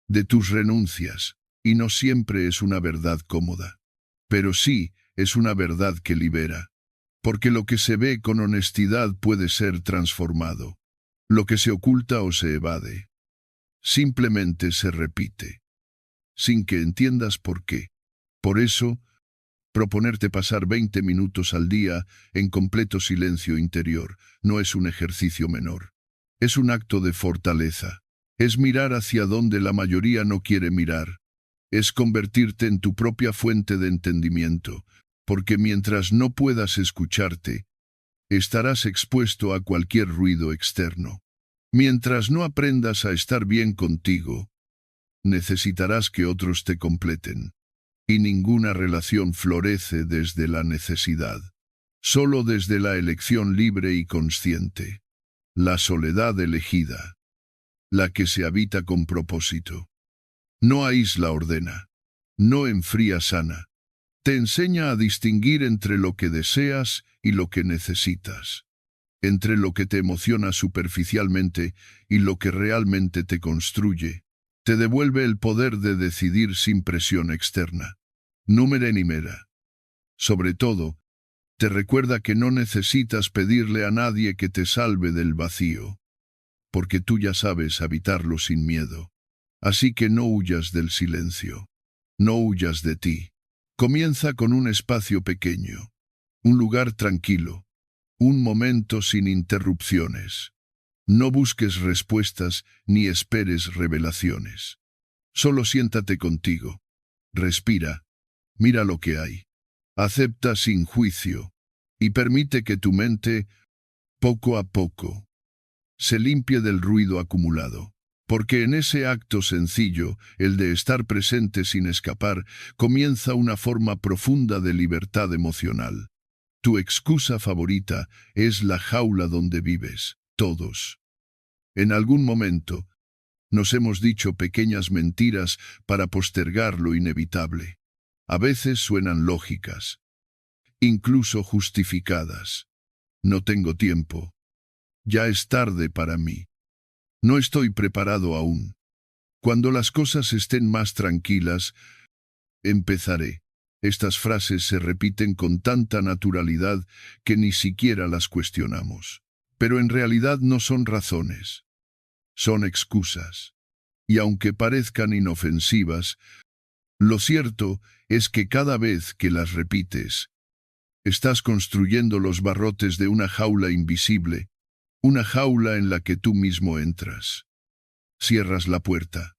Speaker 1: de tus renuncias, y no siempre es una verdad cómoda, pero sí es una verdad que libera, porque lo que se ve con honestidad puede ser transformado. Lo que se oculta o se evade, simplemente se repite, sin que entiendas por qué. Por eso, proponerte pasar 20 minutos al día en completo silencio interior no es un ejercicio menor. Es un acto de fortaleza. Es mirar hacia donde la mayoría no quiere mirar. Es convertirte en tu propia fuente de entendimiento, porque mientras no puedas escucharte, estarás expuesto a cualquier ruido externo. Mientras no aprendas a estar bien contigo, necesitarás que otros te completen. Y ninguna relación florece desde la necesidad. Solo desde la elección libre y consciente. La soledad elegida. La que se habita con propósito. No aísla ordena. No enfría sana. Te enseña a distinguir entre lo que deseas y lo que necesitas. Entre lo que te emociona superficialmente y lo que realmente te construye. Te devuelve el poder de decidir sin presión externa. Número ni mera. Sobre todo, te recuerda que no necesitas pedirle a nadie que te salve del vacío, porque tú ya sabes habitarlo sin miedo. Así que no huyas del silencio. No huyas de ti. Comienza con un espacio pequeño, un lugar tranquilo, un momento sin interrupciones. No busques respuestas ni esperes revelaciones. Solo siéntate contigo. Respira. Mira lo que hay. Acepta sin juicio y permite que tu mente, poco a poco, se limpie del ruido acumulado. Porque en ese acto sencillo, el de estar presente sin escapar, comienza una forma profunda de libertad emocional. Tu excusa favorita es la jaula donde vives, todos. En algún momento, nos hemos dicho pequeñas mentiras para postergar lo inevitable. A veces suenan lógicas, incluso justificadas. No tengo tiempo. Ya es tarde para mí. No estoy preparado aún. Cuando las cosas estén más tranquilas, empezaré. Estas frases se repiten con tanta naturalidad que ni siquiera las cuestionamos. Pero en realidad no son razones. Son excusas. Y aunque parezcan inofensivas, lo cierto es que cada vez que las repites, estás construyendo los barrotes de una jaula invisible, una jaula en la que tú mismo entras. Cierras la puerta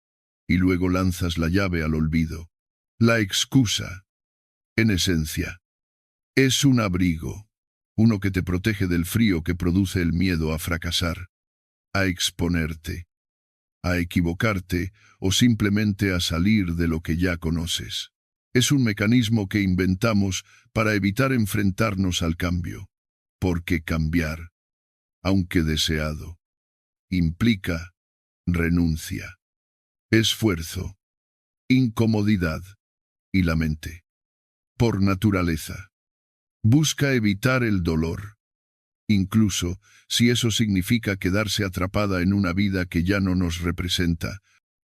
Speaker 1: y luego lanzas la llave al olvido. La excusa, en esencia, es un abrigo, uno que te protege del frío que produce el miedo a fracasar, a exponerte, a equivocarte o simplemente a salir de lo que ya conoces. Es un mecanismo que inventamos para evitar enfrentarnos al cambio, porque cambiar, aunque deseado, implica renuncia, esfuerzo, incomodidad y la mente, por naturaleza, busca evitar el dolor, incluso si eso significa quedarse atrapada en una vida que ya no nos representa.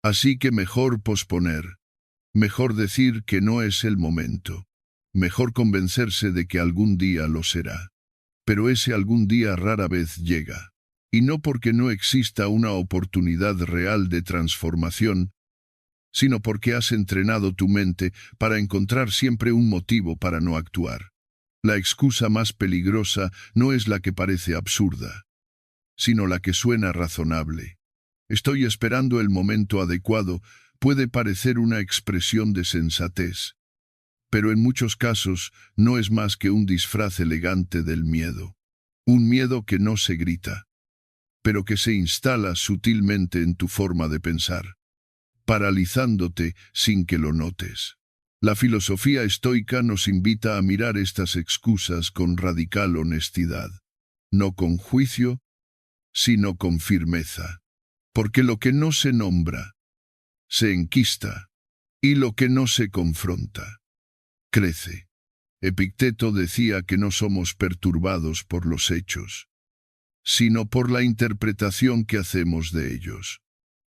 Speaker 1: Así que mejor posponer, mejor decir que no es el momento, mejor convencerse de que algún día lo será. Pero ese algún día rara vez llega. Y no porque no exista una oportunidad real de transformación, sino porque has entrenado tu mente para encontrar siempre un motivo para no actuar. La excusa más peligrosa no es la que parece absurda, sino la que suena razonable. Estoy esperando el momento adecuado, puede parecer una expresión de sensatez, pero en muchos casos no es más que un disfraz elegante del miedo. Un miedo que no se grita, pero que se instala sutilmente en tu forma de pensar, paralizándote sin que lo notes. La filosofía estoica nos invita a mirar estas excusas con radical honestidad, no con juicio, sino con firmeza. Porque lo que no se nombra, se enquista, y lo que no se confronta, crece. Epicteto decía que no somos perturbados por los hechos, sino por la interpretación que hacemos de ellos.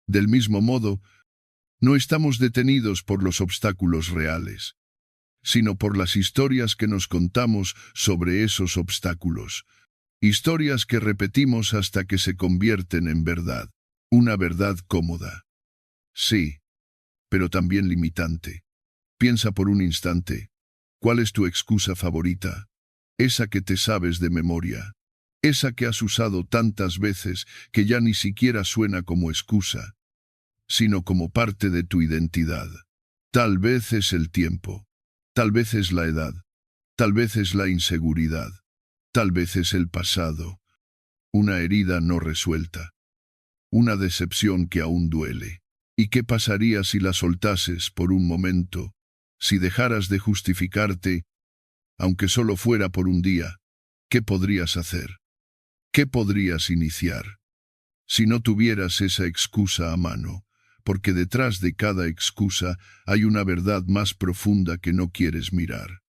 Speaker 1: Del mismo modo, no estamos detenidos por los obstáculos reales, sino por las historias que nos contamos sobre esos obstáculos, historias que repetimos hasta que se convierten en verdad, una verdad cómoda. Sí, pero también limitante. Piensa por un instante, ¿cuál es tu excusa favorita? Esa que te sabes de memoria, esa que has usado tantas veces que ya ni siquiera suena como excusa, sino como parte de tu identidad. Tal vez es el tiempo, tal vez es la edad, tal vez es la inseguridad, tal vez es el pasado, una herida no resuelta, una decepción que aún duele. ¿Y qué pasaría si la soltases por un momento, si dejaras de justificarte, aunque solo fuera por un día? ¿qué podrías hacer? ¿Qué podrías iniciar? Si no tuvieras esa excusa a mano, porque detrás de cada excusa hay una verdad más profunda que no quieres mirar.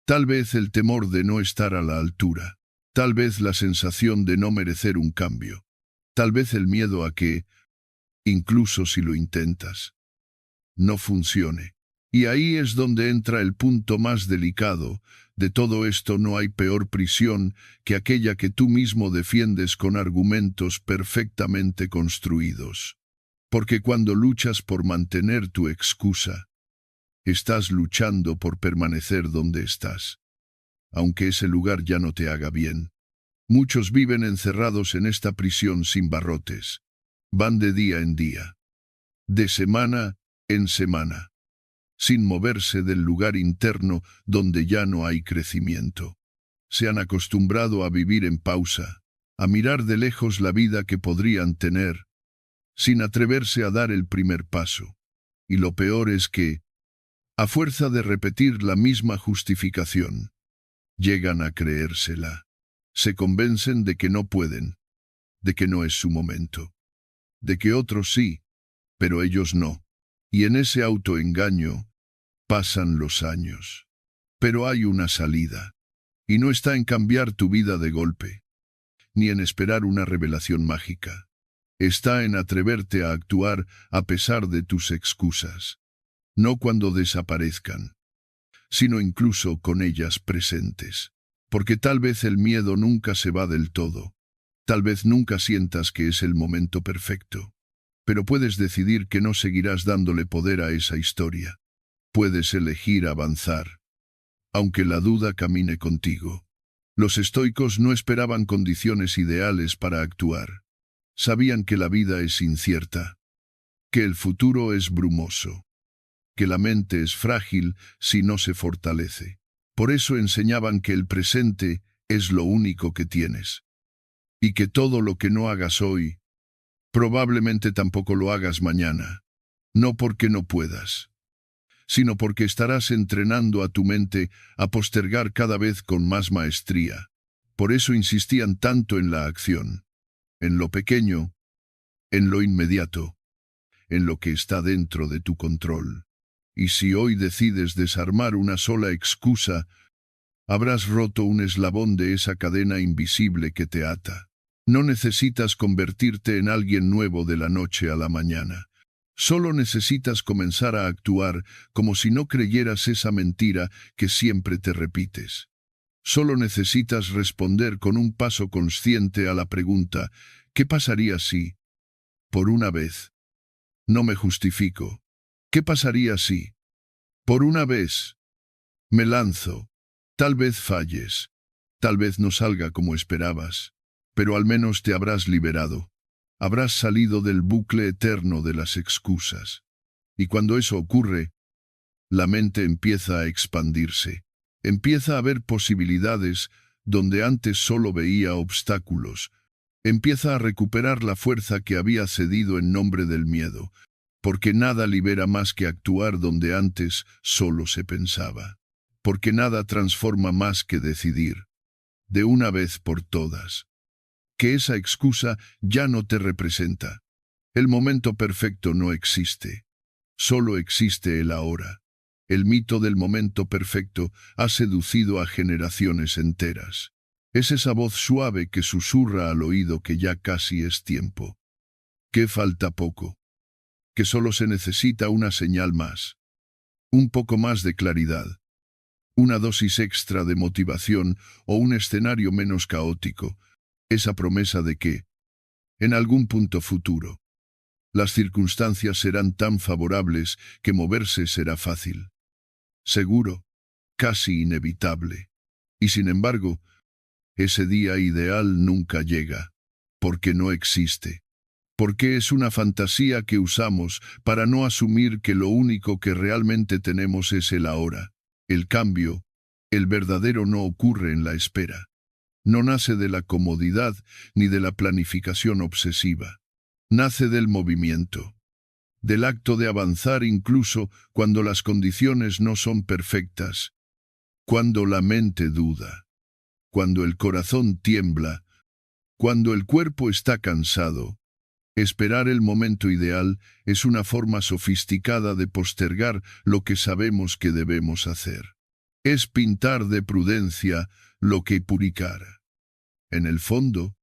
Speaker 1: Tal vez el temor de no estar a la altura, tal vez la sensación de no merecer un cambio, tal vez el miedo a que, incluso si lo intentas, no funcione. Y ahí es donde entra el punto más delicado. De todo esto no hay peor prisión que aquella que tú mismo defiendes con argumentos perfectamente construidos. Porque cuando luchas por mantener tu excusa, estás luchando por permanecer donde estás, aunque ese lugar ya no te haga bien. Muchos viven encerrados en esta prisión sin barrotes. Van de día en día, de semana en semana, sin moverse del lugar interno donde ya no hay crecimiento. Se han acostumbrado a vivir en pausa, a mirar de lejos la vida que podrían tener, sin atreverse a dar el primer paso. Y lo peor es que, a fuerza de repetir la misma justificación, llegan a creérsela. Se convencen de que no pueden, de que no es su momento, de que otros sí, pero ellos no. Y en ese autoengaño pasan los años. Pero hay una salida, y no está en cambiar tu vida de golpe, ni en esperar una revelación mágica. Está en atreverte a actuar a pesar de tus excusas, no cuando desaparezcan, sino incluso con ellas presentes. Porque tal vez el miedo nunca se va del todo, tal vez nunca sientas que es el momento perfecto, pero puedes decidir que no seguirás dándole poder a esa historia. Puedes elegir avanzar, aunque la duda camine contigo. Los estoicos no esperaban condiciones ideales para actuar. Sabían que la vida es incierta, que el futuro es brumoso, que la mente es frágil si no se fortalece. Por eso enseñaban que el presente es lo único que tienes, y que todo lo que no hagas hoy, probablemente tampoco lo hagas mañana. No porque no puedas, sino porque estarás entrenando a tu mente a postergar cada vez con más maestría. Por eso insistían tanto en la acción, en lo pequeño, en lo inmediato, en lo que está dentro de tu control. Y si hoy decides desarmar una sola excusa, habrás roto un eslabón de esa cadena invisible que te ata. No necesitas convertirte en alguien nuevo de la noche a la mañana. Solo necesitas comenzar a actuar como si no creyeras esa mentira que siempre te repites. Solo necesitas responder con un paso consciente a la pregunta, ¿qué pasaría si, por una vez, no me justifico? ¿Qué pasaría si, por una vez, me lanzo? Tal vez falles, tal vez no salga como esperabas, pero al menos te habrás liberado. Habrás salido del bucle eterno de las excusas. Y cuando eso ocurre, la mente empieza a expandirse. Empieza a ver posibilidades donde antes solo veía obstáculos. Empieza a recuperar la fuerza que había cedido en nombre del miedo, porque nada libera más que actuar donde antes solo se pensaba. Porque nada transforma más que decidir, de una vez por todas, que esa excusa ya no te representa. El momento perfecto no existe. Solo existe el ahora. El mito del momento perfecto ha seducido a generaciones enteras. Es esa voz suave que susurra al oído que ya casi es tiempo, que falta poco, que solo se necesita una señal más, un poco más de claridad, una dosis extra de motivación o un escenario menos caótico. Esa promesa de que, en algún punto futuro, las circunstancias serán tan favorables que moverse será fácil, seguro, casi inevitable. Y sin embargo, ese día ideal nunca llega, porque no existe, porque es una fantasía que usamos para no asumir que lo único que realmente tenemos es el ahora. El cambio, el verdadero, no ocurre en la espera. No nace de la comodidad ni de la planificación obsesiva. Nace del movimiento, del acto de avanzar incluso cuando las condiciones no son perfectas, cuando la mente duda, cuando el corazón tiembla, cuando el cuerpo está cansado. Esperar el momento ideal es una forma sofisticada de postergar lo que sabemos que debemos hacer. Es pintar de prudencia lo que puricar. En el fondo,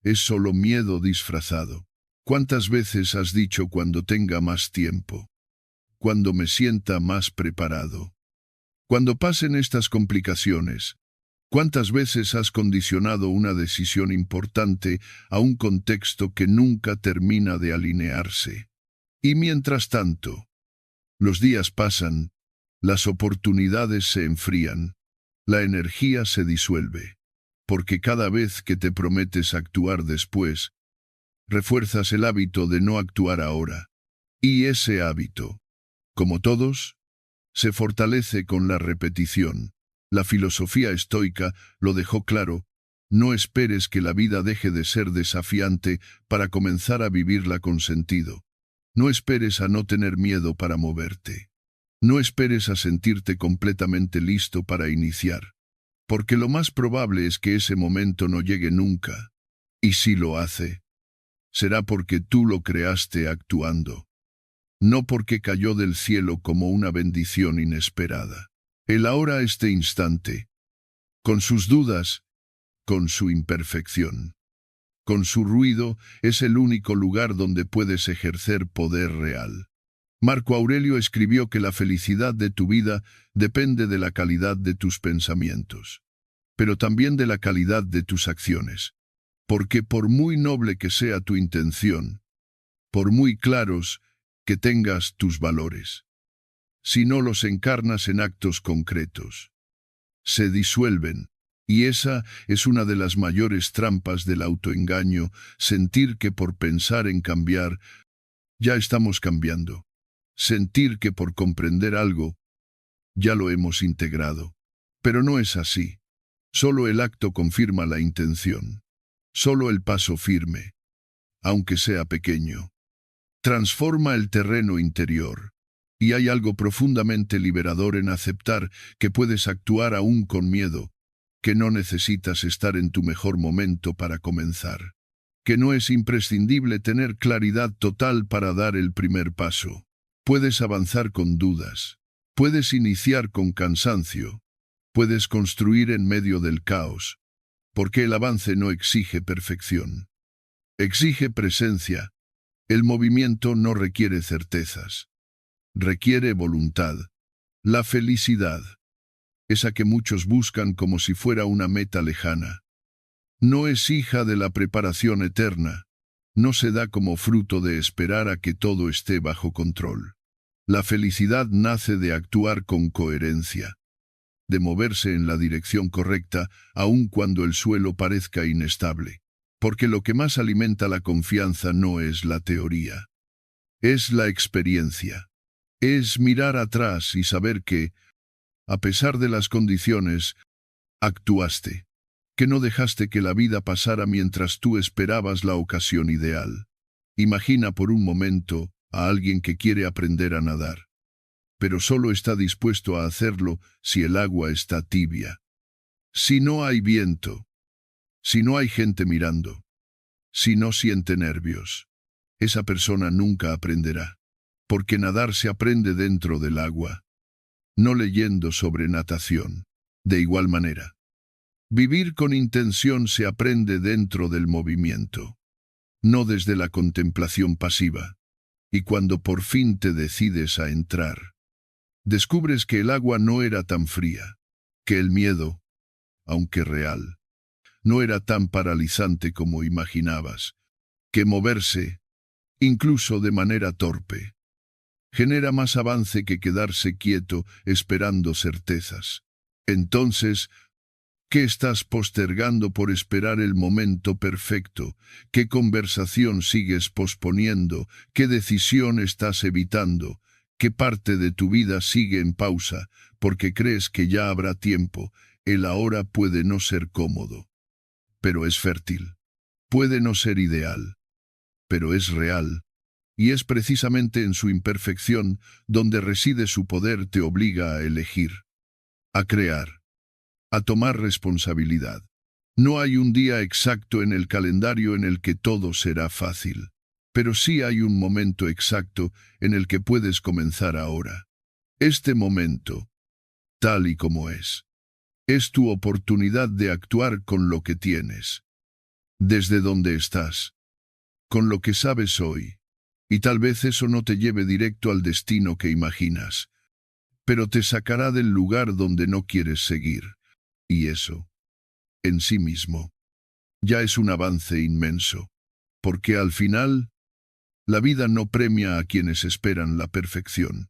Speaker 1: es solo miedo disfrazado. ¿Cuántas veces has dicho cuando tenga más tiempo? Cuando me sienta más preparado. Cuando pasen estas complicaciones, ¿cuántas veces has condicionado una decisión importante a un contexto que nunca termina de alinearse? Y mientras tanto, los días pasan, las oportunidades se enfrían, la energía se disuelve, porque cada vez que te prometes actuar después, refuerzas el hábito de no actuar ahora. Y ese hábito, como todos, se fortalece con la repetición. La filosofía estoica lo dejó claro: no esperes que la vida deje de ser desafiante para comenzar a vivirla con sentido. No esperes a no tener miedo para moverte. No esperes a sentirte completamente listo para iniciar, porque lo más probable es que ese momento no llegue nunca. Y si lo hace, será porque tú lo creaste actuando, no porque cayó del cielo como una bendición inesperada. El ahora, este instante, con sus dudas, con su imperfección, con su ruido, es el único lugar donde puedes ejercer poder real. Marco Aurelio escribió que la felicidad de tu vida depende de la calidad de tus pensamientos, pero también de la calidad de tus acciones. Porque por muy noble que sea tu intención, por muy claros que tengas tus valores, si no los encarnas en actos concretos, se disuelven. Y esa es una de las mayores trampas del autoengaño: sentir que por pensar en cambiar, ya estamos cambiando. Sentir que por comprender algo, ya lo hemos integrado. Pero no es así. Solo el acto confirma la intención. Solo el paso firme, aunque sea pequeño, transforma el terreno interior. Y hay algo profundamente liberador en aceptar que puedes actuar aún con miedo, que no necesitas estar en tu mejor momento para comenzar, que no es imprescindible tener claridad total para dar el primer paso. Puedes avanzar con dudas, puedes iniciar con cansancio, puedes construir en medio del caos, porque el avance no exige perfección. Exige presencia. El movimiento no requiere certezas, requiere voluntad. La felicidad, esa que muchos buscan como si fuera una meta lejana, no es hija de la preparación eterna, no se da como fruto de esperar a que todo esté bajo control. La felicidad nace de actuar con coherencia, de moverse en la dirección correcta, aun cuando el suelo parezca inestable. Porque lo que más alimenta la confianza no es la teoría, es la experiencia. Es mirar atrás y saber que, a pesar de las condiciones, actuaste, que no dejaste que la vida pasara mientras tú esperabas la ocasión ideal. Imagina por un momento a alguien que quiere aprender a nadar, pero solo está dispuesto a hacerlo si el agua está tibia. Si no hay viento, si no hay gente mirando, si no siente nervios, esa persona nunca aprenderá, porque nadar se aprende dentro del agua, no leyendo sobre natación. De igual manera, vivir con intención se aprende dentro del movimiento, no desde la contemplación pasiva. Y cuando por fin te decides a entrar, descubres que el agua no era tan fría, que el miedo, aunque real, no era tan paralizante como imaginabas, que moverse, incluso de manera torpe, genera más avance que quedarse quieto esperando certezas. Entonces, ¿qué estás postergando por esperar el momento perfecto? ¿Qué conversación sigues posponiendo? ¿Qué decisión estás evitando? ¿Qué parte de tu vida sigue en pausa porque crees que ya habrá tiempo? El ahora puede no ser cómodo, pero es fértil. Puede no ser ideal, pero es real. Y es precisamente en su imperfección donde reside su poder. Te obliga a elegir, a crear, a tomar responsabilidad. No hay un día exacto en el calendario en el que todo será fácil, pero sí hay un momento exacto en el que puedes comenzar ahora. Este momento, tal y como es tu oportunidad de actuar con lo que tienes, desde donde estás, con lo que sabes hoy. Y tal vez eso no te lleve directo al destino que imaginas, pero te sacará del lugar donde no quieres seguir. Y eso, en sí mismo, ya es un avance inmenso, porque al final, la vida no premia a quienes esperan la perfección.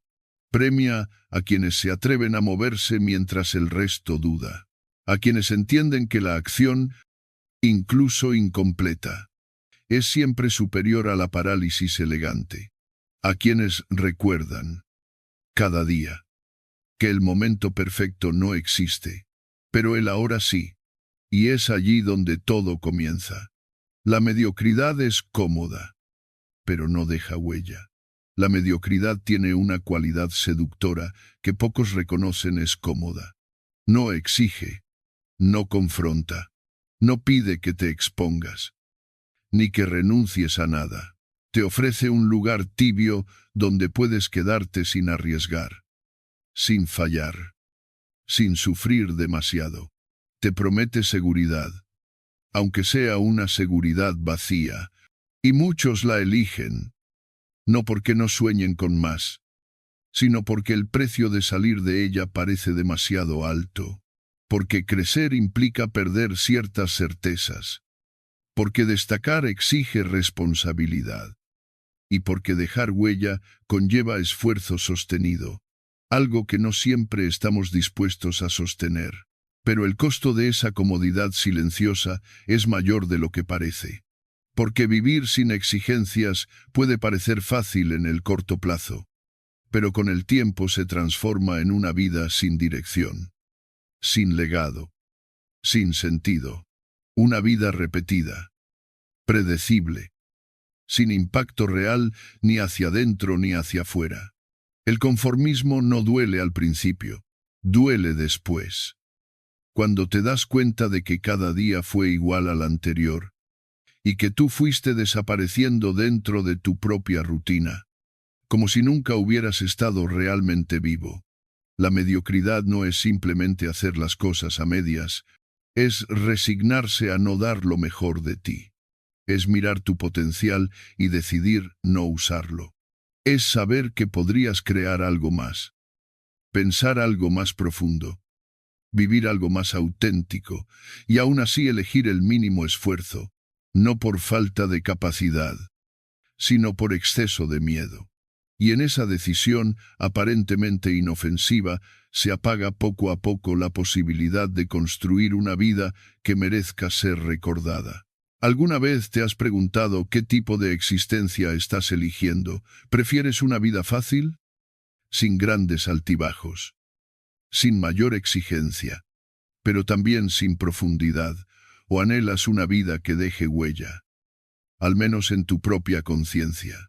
Speaker 1: Premia a quienes se atreven a moverse mientras el resto duda, a quienes entienden que la acción, incluso incompleta, es siempre superior a la parálisis elegante, a quienes recuerdan, cada día, que el momento perfecto no existe, pero el ahora sí, y es allí donde todo comienza. La mediocridad es cómoda, pero no deja huella. La mediocridad tiene una cualidad seductora que pocos reconocen: es cómoda. No exige, no confronta, no pide que te expongas, ni que renuncies a nada. Te ofrece un lugar tibio donde puedes quedarte sin arriesgar, sin fallar, sin sufrir demasiado. Te promete seguridad, aunque sea una seguridad vacía, y muchos la eligen, no porque no sueñen con más, sino porque el precio de salir de ella parece demasiado alto, porque crecer implica perder ciertas certezas, porque destacar exige responsabilidad, y porque dejar huella conlleva esfuerzo sostenido, algo que no siempre estamos dispuestos a sostener. Pero el costo de esa comodidad silenciosa es mayor de lo que parece, porque vivir sin exigencias puede parecer fácil en el corto plazo, pero con el tiempo se transforma en una vida sin dirección, sin legado, sin sentido, una vida repetida, predecible, sin impacto real ni hacia adentro ni hacia afuera. El conformismo no duele al principio, duele después, cuando te das cuenta de que cada día fue igual al anterior, y que tú fuiste desapareciendo dentro de tu propia rutina, como si nunca hubieras estado realmente vivo. La mediocridad no es simplemente hacer las cosas a medias, es resignarse a no dar lo mejor de ti. Es mirar tu potencial y decidir no usarlo. Es saber que podrías crear algo más, pensar algo más profundo, vivir algo más auténtico, y aún así elegir el mínimo esfuerzo, no por falta de capacidad, sino por exceso de miedo. Y en esa decisión, aparentemente inofensiva, se apaga poco a poco la posibilidad de construir una vida que merezca ser recordada. ¿Alguna vez te has preguntado qué tipo de existencia estás eligiendo? ¿Prefieres una vida fácil, sin grandes altibajos, sin mayor exigencia, pero también sin profundidad, o anhelas una vida que deje huella, al menos en tu propia conciencia,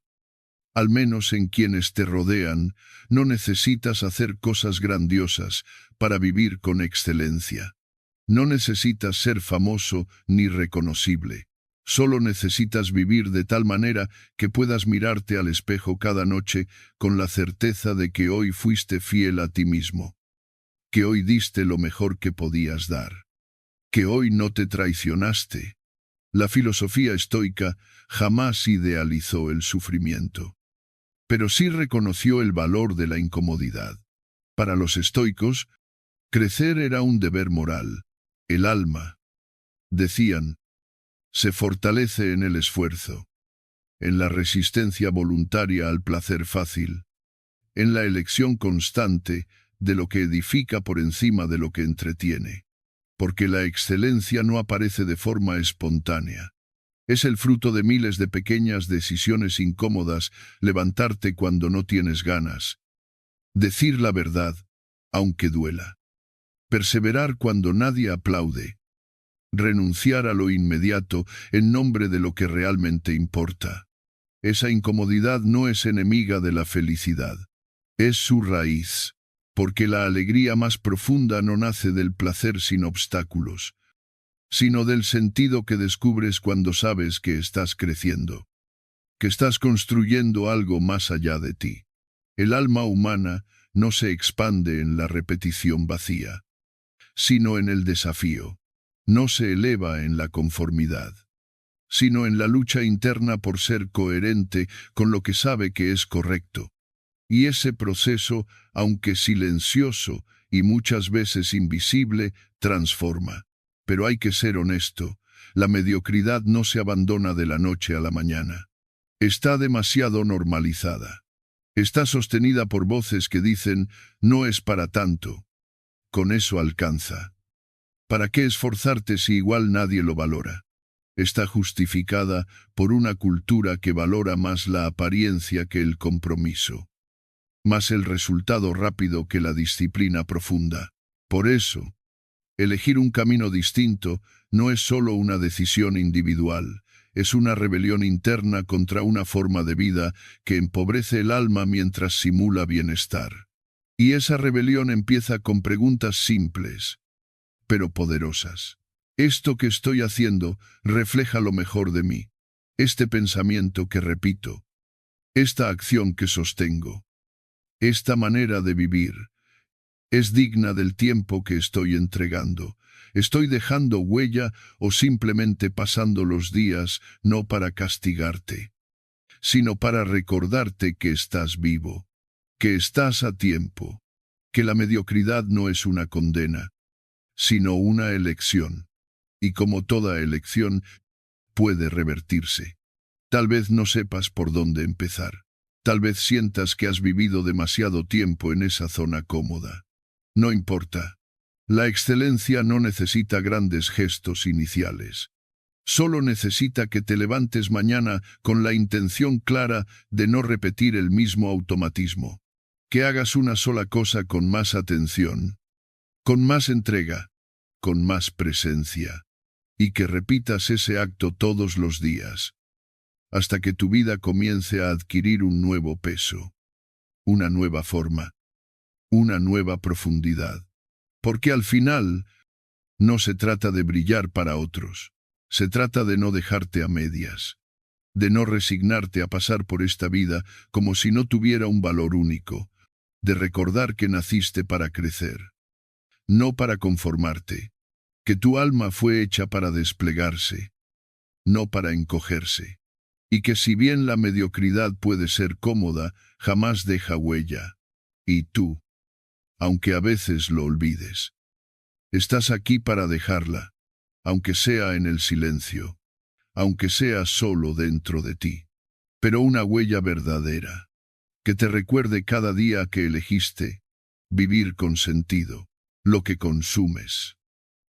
Speaker 1: al menos en quienes te rodean? No necesitas hacer cosas grandiosas para vivir con excelencia. No necesitas ser famoso ni reconocible. Solo necesitas vivir de tal manera que puedas mirarte al espejo cada noche con la certeza de que hoy fuiste fiel a ti mismo, que hoy diste lo mejor que podías dar, que hoy no te traicionaste. La filosofía estoica jamás idealizó el sufrimiento, pero sí reconoció el valor de la incomodidad. Para los estoicos, crecer era un deber moral. El alma, decían, se fortalece en el esfuerzo, en la resistencia voluntaria al placer fácil, en la elección constante de lo que edifica por encima de lo que entretiene, porque la excelencia no aparece de forma espontánea. Es el fruto de miles de pequeñas decisiones incómodas: levantarte cuando no tienes ganas, decir la verdad, aunque duela, perseverar cuando nadie aplaude, renunciar a lo inmediato en nombre de lo que realmente importa. Esa incomodidad no es enemiga de la felicidad, es su raíz, porque la alegría más profunda no nace del placer sin obstáculos, sino del sentido que descubres cuando sabes que estás creciendo, que estás construyendo algo más allá de ti. El alma humana no se expande en la repetición vacía, sino en el desafío. No se eleva en la conformidad, sino en la lucha interna por ser coherente con lo que sabe que es correcto. Y ese proceso, aunque silencioso y muchas veces invisible, transforma. Pero hay que ser honesto, la mediocridad no se abandona de la noche a la mañana. Está demasiado normalizada. Está sostenida por voces que dicen, no es para tanto. Con eso alcanza. ¿Para qué esforzarte si igual nadie lo valora? Está justificada por una cultura que valora más la apariencia que el compromiso, más el resultado rápido que la disciplina profunda. Por eso, elegir un camino distinto no es solo una decisión individual, es una rebelión interna contra una forma de vida que empobrece el alma mientras simula bienestar. Y esa rebelión empieza con preguntas simples, pero poderosas. ¿Esto que estoy haciendo refleja lo mejor de mí? Este pensamiento que repito, esta acción que sostengo, esta manera de vivir, ¿es digna del tiempo que estoy entregando? ¿Estoy dejando huella o simplemente pasando los días no para castigarte, sino para recordarte que estás vivo, que estás a tiempo, que la mediocridad no es una condena, sino una elección? Y como toda elección, puede revertirse. Tal vez no sepas por dónde empezar. Tal vez sientas que has vivido demasiado tiempo en esa zona cómoda. No importa. La excelencia no necesita grandes gestos iniciales. Solo necesita que te levantes mañana con la intención clara de no repetir el mismo automatismo. Que hagas una sola cosa con más atención, con más entrega, con más presencia. Y que repitas ese acto todos los días, hasta que tu vida comience a adquirir un nuevo peso, una nueva forma, una nueva profundidad. Porque al final, no se trata de brillar para otros, se trata de no dejarte a medias, de no resignarte a pasar por esta vida como si no tuviera un valor único, de recordar que naciste para crecer, no para conformarte, que tu alma fue hecha para desplegarse, no para encogerse, y que si bien la mediocridad puede ser cómoda, jamás deja huella. Y tú, aunque a veces lo olvides, estás aquí para dejarla, aunque sea en el silencio, aunque sea solo dentro de ti, pero una huella verdadera, que te recuerde cada día que elegiste vivir con sentido. Lo que consumes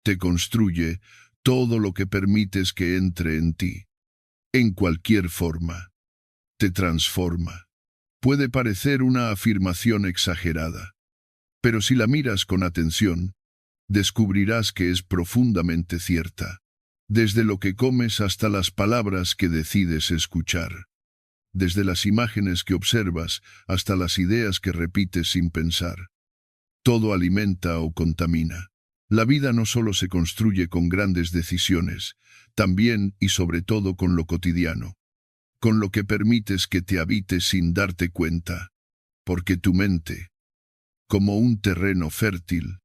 Speaker 1: te construye, todo lo que permites que entre en ti, en cualquier forma, te transforma. Puede parecer una afirmación exagerada, pero si la miras con atención, descubrirás que es profundamente cierta, desde lo que comes hasta las palabras que decides escuchar, desde las imágenes que observas hasta las ideas que repites sin pensar. Todo alimenta o contamina. La vida no solo se construye con grandes decisiones, también y sobre todo con lo cotidiano, con lo que permites que te habite sin darte cuenta, porque tu mente, como un terreno fértil,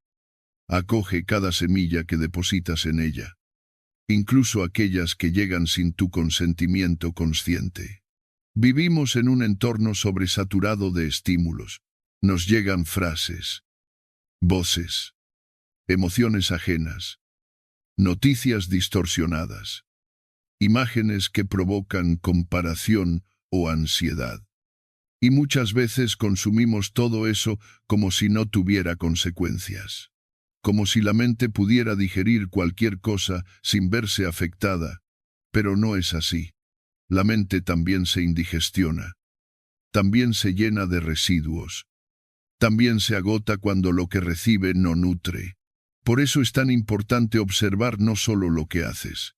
Speaker 1: acoge cada semilla que depositas en ella, incluso aquellas que llegan sin tu consentimiento consciente. Vivimos en un entorno sobresaturado de estímulos. Nos llegan frases, voces, emociones ajenas, noticias distorsionadas, imágenes que provocan comparación o ansiedad. Y muchas veces consumimos todo eso como si no tuviera consecuencias, como si la mente pudiera digerir cualquier cosa sin verse afectada, pero no es así. La mente también se indigestiona, también se llena de residuos, también se agota cuando lo que recibe no nutre. Por eso es tan importante observar no solo lo que haces,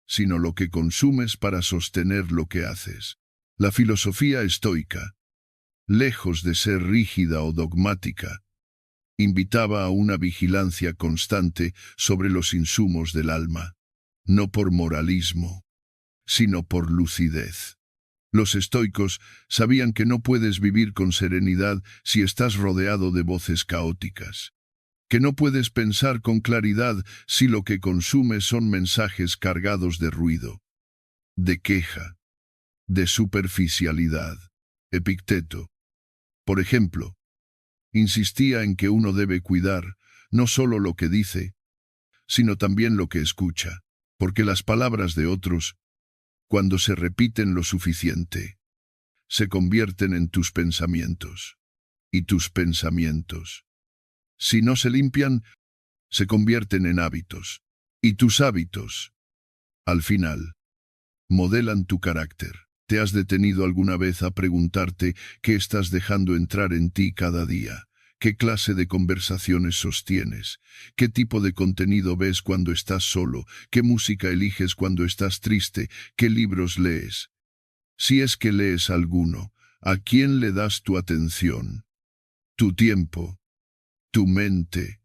Speaker 1: sino lo que consumes para sostener lo que haces. La filosofía estoica, lejos de ser rígida o dogmática, Invitaba a una vigilancia constante sobre los insumos del alma, no por moralismo, sino por lucidez. Los estoicos sabían que no puedes vivir con serenidad si estás rodeado de voces caóticas, que no puedes pensar con claridad si lo que consumes son mensajes cargados de ruido, de queja, de superficialidad. Epicteto, por ejemplo, insistía en que uno debe cuidar no solo lo que dice, sino también lo que escucha, porque las palabras de otros, cuando se repiten lo suficiente, se convierten en tus pensamientos, y tus pensamientos, si no se limpian, se convierten en hábitos, y tus hábitos, al final, modelan tu carácter. ¿Te has detenido alguna vez a preguntarte qué estás dejando entrar en ti cada día? ¿Qué clase de conversaciones sostienes? ¿Qué tipo de contenido ves cuando estás solo? ¿Qué música eliges cuando estás triste? ¿Qué libros lees? Si es que lees alguno, ¿a quién le das tu atención? Tu tiempo, tu mente,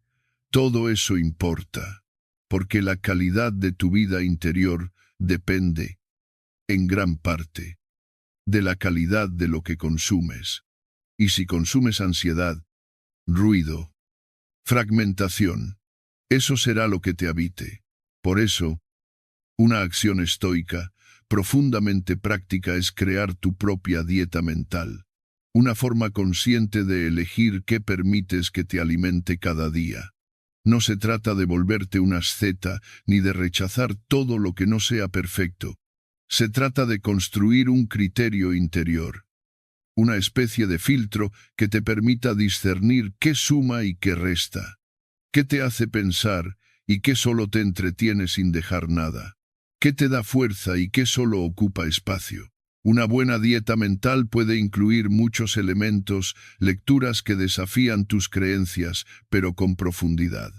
Speaker 1: todo eso importa, porque la calidad de tu vida interior depende, en gran parte, de la calidad de lo que consumes. Y si consumes ansiedad, ruido, fragmentación, eso será lo que te habite. Por eso, una acción estoica, profundamente práctica, es crear tu propia dieta mental, una forma consciente de elegir qué permites que te alimente cada día. No se trata de volverte un asceta ni de rechazar todo lo que no sea perfecto. Se trata de construir un criterio interior, una especie de filtro que te permita discernir qué suma y qué resta, qué te hace pensar y qué solo te entretiene sin dejar nada, qué te da fuerza y qué solo ocupa espacio. Una buena dieta mental puede incluir muchos elementos, lecturas que desafían tus creencias, pero con profundidad.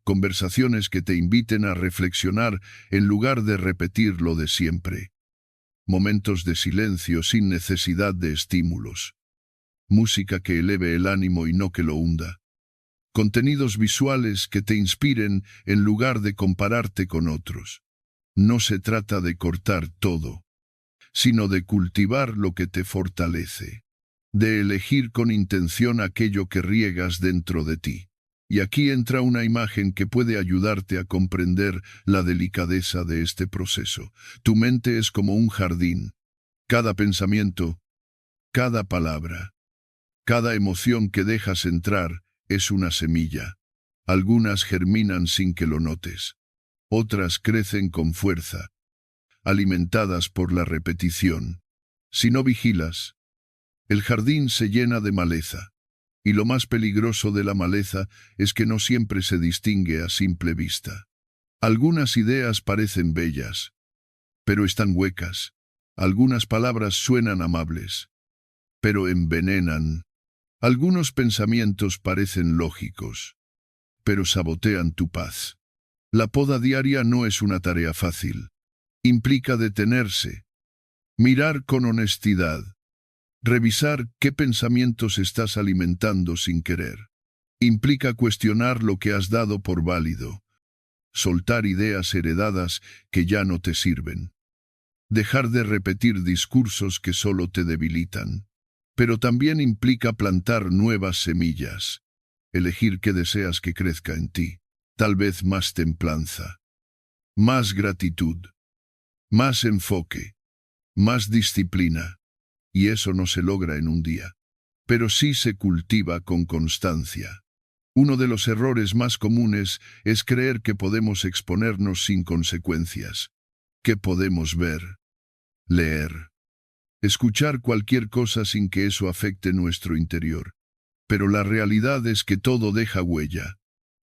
Speaker 1: Conversaciones que te inviten a reflexionar en lugar de repetir lo de siempre. Momentos de silencio sin necesidad de estímulos. Música que eleve el ánimo y no que lo hunda. Contenidos visuales que te inspiren en lugar de compararte con otros. No se trata de cortar todo, sino de cultivar lo que te fortalece, de elegir con intención aquello que riegas dentro de ti. Y aquí entra una imagen que puede ayudarte a comprender la delicadeza de este proceso. Tu mente es como un jardín. Cada pensamiento, cada palabra, cada emoción que dejas entrar es una semilla. Algunas germinan sin que lo notes. Otras crecen con fuerza, alimentadas por la repetición. Si no vigilas, el jardín se llena de maleza. Y lo más peligroso de la maleza es que no siempre se distingue a simple vista. Algunas ideas parecen bellas, pero están huecas. Algunas palabras suenan amables, pero envenenan. Algunos pensamientos parecen lógicos, pero sabotean tu paz. La poda diaria no es una tarea fácil. Implica detenerse, mirar con honestidad, revisar qué pensamientos estás alimentando sin querer. Implica cuestionar lo que has dado por válido, soltar ideas heredadas que ya no te sirven, dejar de repetir discursos que solo te debilitan. Pero también implica plantar nuevas semillas, elegir qué deseas que crezca en ti, tal vez más templanza, más gratitud, más enfoque, más disciplina. Y eso no se logra en un día, pero sí se cultiva con constancia. Uno de los errores más comunes es creer que podemos exponernos sin consecuencias, que podemos ver, leer, escuchar cualquier cosa sin que eso afecte nuestro interior. Pero la realidad es que todo deja huella,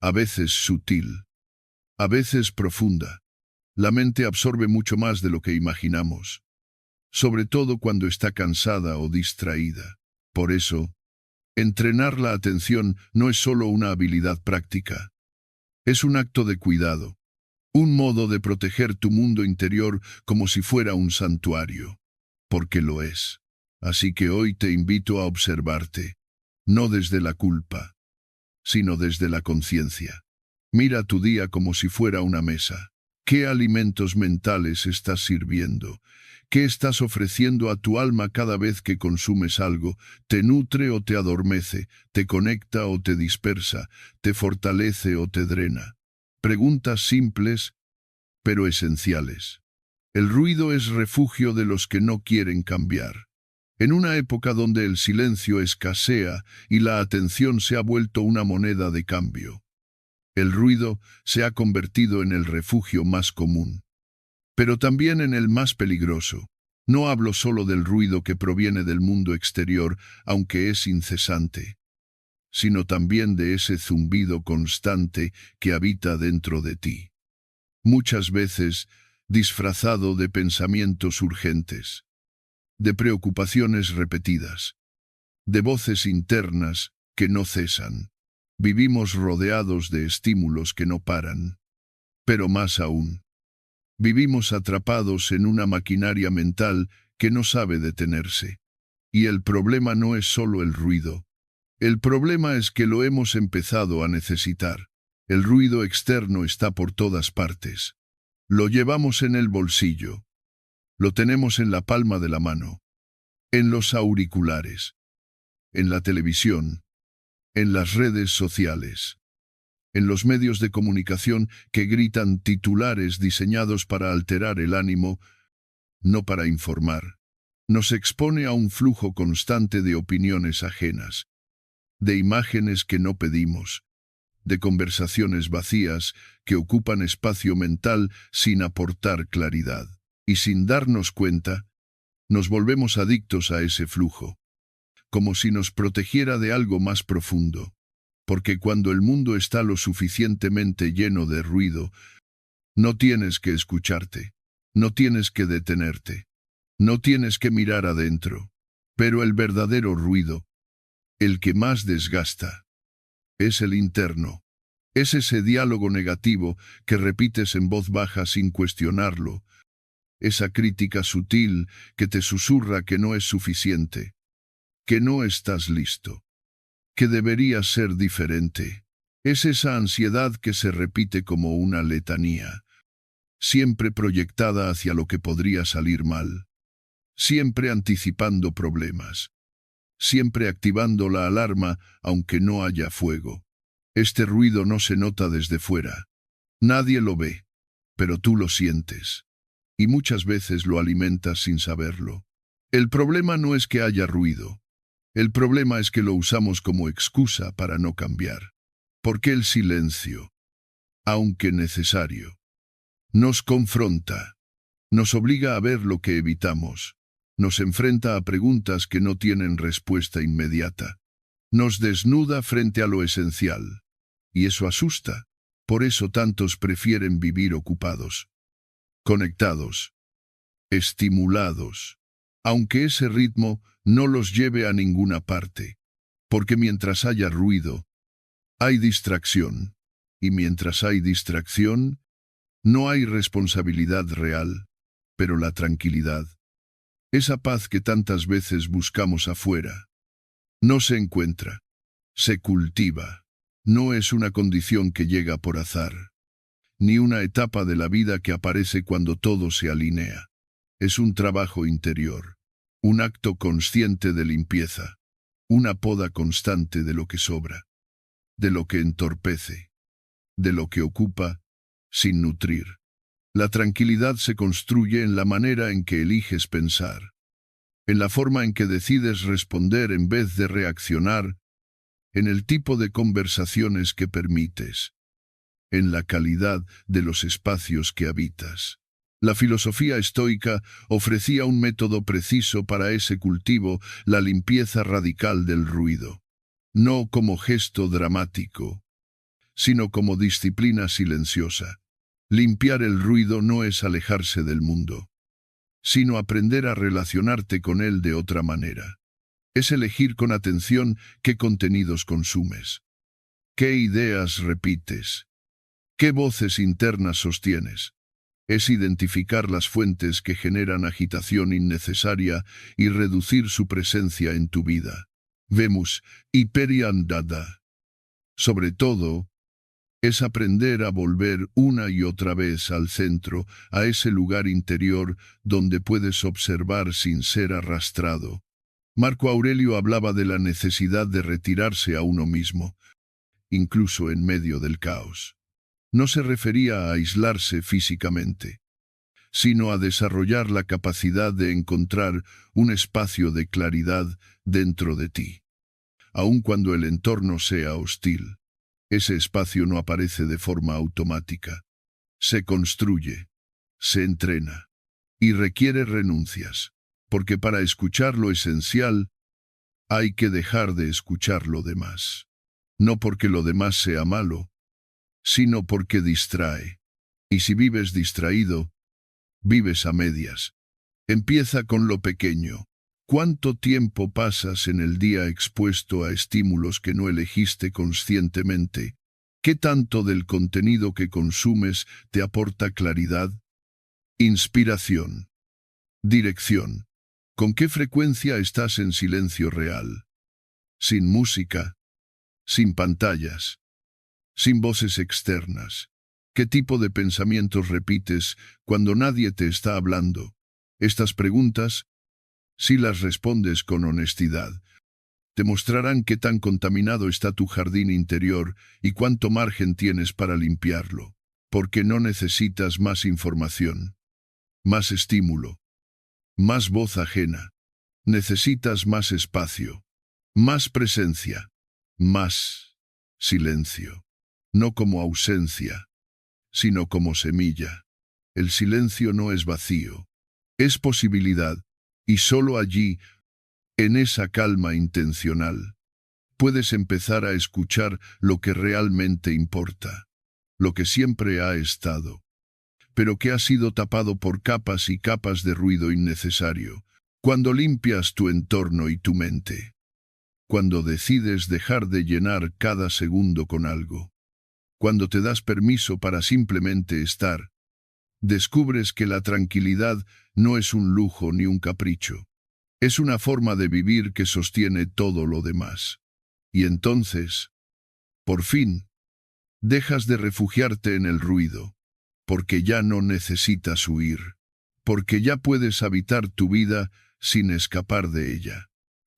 Speaker 1: a veces sutil, a veces profunda. La mente absorbe mucho más de lo que imaginamos, sobre todo cuando está cansada o distraída. Por eso, entrenar la atención no es solo una habilidad práctica. Es un acto de cuidado, un modo de proteger tu mundo interior como si fuera un santuario, porque lo es. Así que hoy te invito a observarte, no desde la culpa, sino desde la conciencia. Mira tu día como si fuera una mesa. ¿Qué alimentos mentales estás sirviendo? ¿Qué estás ofreciendo a tu alma cada vez que consumes algo? ¿Te nutre o te adormece? ¿Te conecta o te dispersa? ¿Te fortalece o te drena? Preguntas simples, pero esenciales. El ruido es refugio de los que no quieren cambiar. En una época donde el silencio escasea y la atención se ha vuelto una moneda de cambio, el ruido se ha convertido en el refugio más común, pero también en el más peligroso. No hablo solo del ruido que proviene del mundo exterior, aunque es incesante, sino también de ese zumbido constante que habita dentro de ti. Muchas veces disfrazado de pensamientos urgentes, de preocupaciones repetidas, de voces internas que no cesan. Vivimos rodeados de estímulos que no paran. Pero más aún, vivimos atrapados en una maquinaria mental que no sabe detenerse. Y el problema no es solo el ruido. El problema es que lo hemos empezado a necesitar. El ruido externo está por todas partes. Lo llevamos en el bolsillo. Lo tenemos en la palma de la mano, en los auriculares, en la televisión, en las redes sociales, en los medios de comunicación que gritan titulares diseñados para alterar el ánimo, no para informar. Nos expone a un flujo constante de opiniones ajenas, de imágenes que no pedimos, de conversaciones vacías que ocupan espacio mental sin aportar claridad. Y sin darnos cuenta, nos volvemos adictos a ese flujo, como si nos protegiera de algo más profundo. Porque cuando el mundo está lo suficientemente lleno de ruido, no tienes que escucharte, no tienes que detenerte, no tienes que mirar adentro. Pero el verdadero ruido, el que más desgasta, es el interno. Es ese diálogo negativo que repites en voz baja sin cuestionarlo, esa crítica sutil que te susurra que no es suficiente, que no estás listo, que deberías ser diferente. Es esa ansiedad que se repite como una letanía, siempre proyectada hacia lo que podría salir mal, siempre anticipando problemas, siempre activando la alarma aunque no haya fuego. Este ruido no se nota desde fuera. Nadie lo ve, pero tú lo sientes. Y muchas veces lo alimentas sin saberlo. El problema no es que haya ruido. El problema es que lo usamos como excusa para no cambiar. Porque el silencio, aunque necesario, nos confronta, nos obliga a ver lo que evitamos, nos enfrenta a preguntas que no tienen respuesta inmediata, nos desnuda frente a lo esencial. Y eso asusta. Por eso tantos prefieren vivir ocupados, conectados, estimulados, aunque ese ritmo no los lleve a ninguna parte, porque mientras haya ruido, hay distracción, y mientras hay distracción, no hay responsabilidad real, pero la tranquilidad, esa paz que tantas veces buscamos afuera, no se encuentra, se cultiva, no es una condición que llega por azar, ni una etapa de la vida que aparece cuando todo se alinea. Es un trabajo interior, un acto consciente de limpieza, una poda constante de lo que sobra, de lo que entorpece, de lo que ocupa, sin nutrir. La tranquilidad se construye en la manera en que eliges pensar, en la forma en que decides responder en vez de reaccionar, en el tipo de conversaciones que permites, en la calidad de los espacios que habitas. La filosofía estoica ofrecía un método preciso para ese cultivo, la limpieza radical del ruido. No como gesto dramático, sino como disciplina silenciosa. Limpiar el ruido no es alejarse del mundo, sino aprender a relacionarte con él de otra manera. Es elegir con atención qué contenidos consumes, qué ideas repites, qué voces internas sostienes. Es identificar las fuentes que generan agitación innecesaria y reducir su presencia en tu vida. Vemos, Hyperion Dada. Sobre todo, es aprender a volver una y otra vez al centro, a ese lugar interior donde puedes observar sin ser arrastrado. Marco Aurelio hablaba de la necesidad de retirarse a uno mismo, incluso en medio del caos. No se refería a aislarse físicamente, sino a desarrollar la capacidad de encontrar un espacio de claridad dentro de ti. Aun cuando el entorno sea hostil, ese espacio no aparece de forma automática. Se construye, se entrena y requiere renuncias, porque para escuchar lo esencial hay que dejar de escuchar lo demás. No porque lo demás sea malo, sino porque distrae. Y si vives distraído, vives a medias. Empieza con lo pequeño. ¿Cuánto tiempo pasas en el día expuesto a estímulos que no elegiste conscientemente? ¿Qué tanto del contenido que consumes te aporta claridad, inspiración, dirección? ¿Con qué frecuencia estás en silencio real? Sin música, sin pantallas, sin voces externas. ¿Qué tipo de pensamientos repites cuando nadie te está hablando? Estas preguntas, si las respondes con honestidad, te mostrarán qué tan contaminado está tu jardín interior y cuánto margen tienes para limpiarlo, porque no necesitas más información, más estímulo, más voz ajena. Necesitas más espacio, más presencia, más silencio, no como ausencia, sino como semilla. El silencio no es vacío, es posibilidad, y solo allí, en esa calma intencional, puedes empezar a escuchar lo que realmente importa, lo que siempre ha estado, pero que ha sido tapado por capas y capas de ruido innecesario. Cuando limpias tu entorno y tu mente, cuando decides dejar de llenar cada segundo con algo, cuando te das permiso para simplemente estar, descubres que la tranquilidad no es un lujo ni un capricho. Es una forma de vivir que sostiene todo lo demás. Y entonces, por fin, dejas de refugiarte en el ruido, porque ya no necesitas huir, porque ya puedes habitar tu vida sin escapar de ella.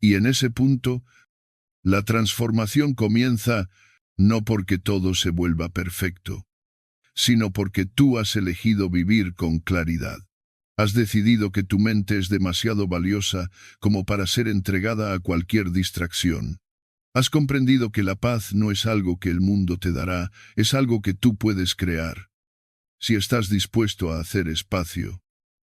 Speaker 1: Y en ese punto, la transformación comienza no porque todo se vuelva perfecto, sino porque tú has elegido vivir con claridad. Has decidido que tu mente es demasiado valiosa como para ser entregada a cualquier distracción. Has comprendido que la paz no es algo que el mundo te dará, es algo que tú puedes crear. Si estás dispuesto a hacer espacio,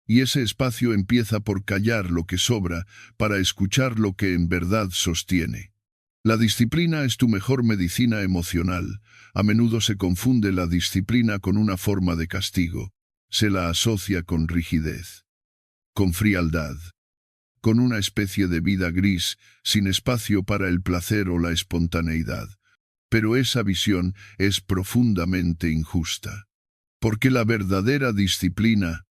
Speaker 1: y ese espacio empieza por callar lo que sobra para escuchar lo que en verdad sostiene. La disciplina es tu mejor medicina emocional. A menudo se confunde la disciplina con una forma de castigo. Se la asocia con rigidez, con frialdad, con una especie de vida gris, sin espacio para el placer o la espontaneidad. Pero esa visión es profundamente injusta. Porque la verdadera disciplina,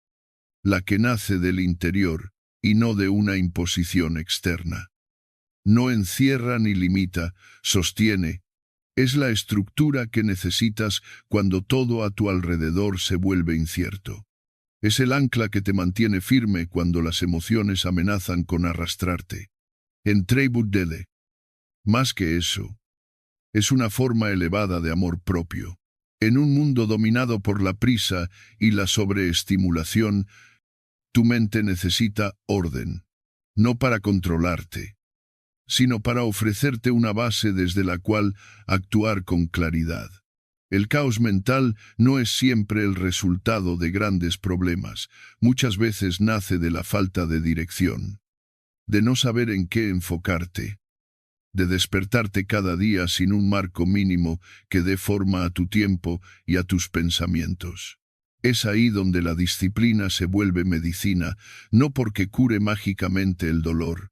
Speaker 1: la que nace del interior y no de una imposición externa, no encierra ni limita, sostiene. Es la estructura que necesitas cuando todo a tu alrededor se vuelve incierto. Es el ancla que te mantiene firme cuando las emociones amenazan con arrastrarte. En Treibudele, más que eso, es una forma elevada de amor propio. En un mundo dominado por la prisa y la sobreestimulación, tu mente necesita orden, no para controlarte, sino para ofrecerte una base desde la cual actuar con claridad. El caos mental no es siempre el resultado de grandes problemas, muchas veces nace de la falta de dirección, de no saber en qué enfocarte, de despertarte cada día sin un marco mínimo que dé forma a tu tiempo y a tus pensamientos. Es ahí donde la disciplina se vuelve medicina, no porque cure mágicamente el dolor,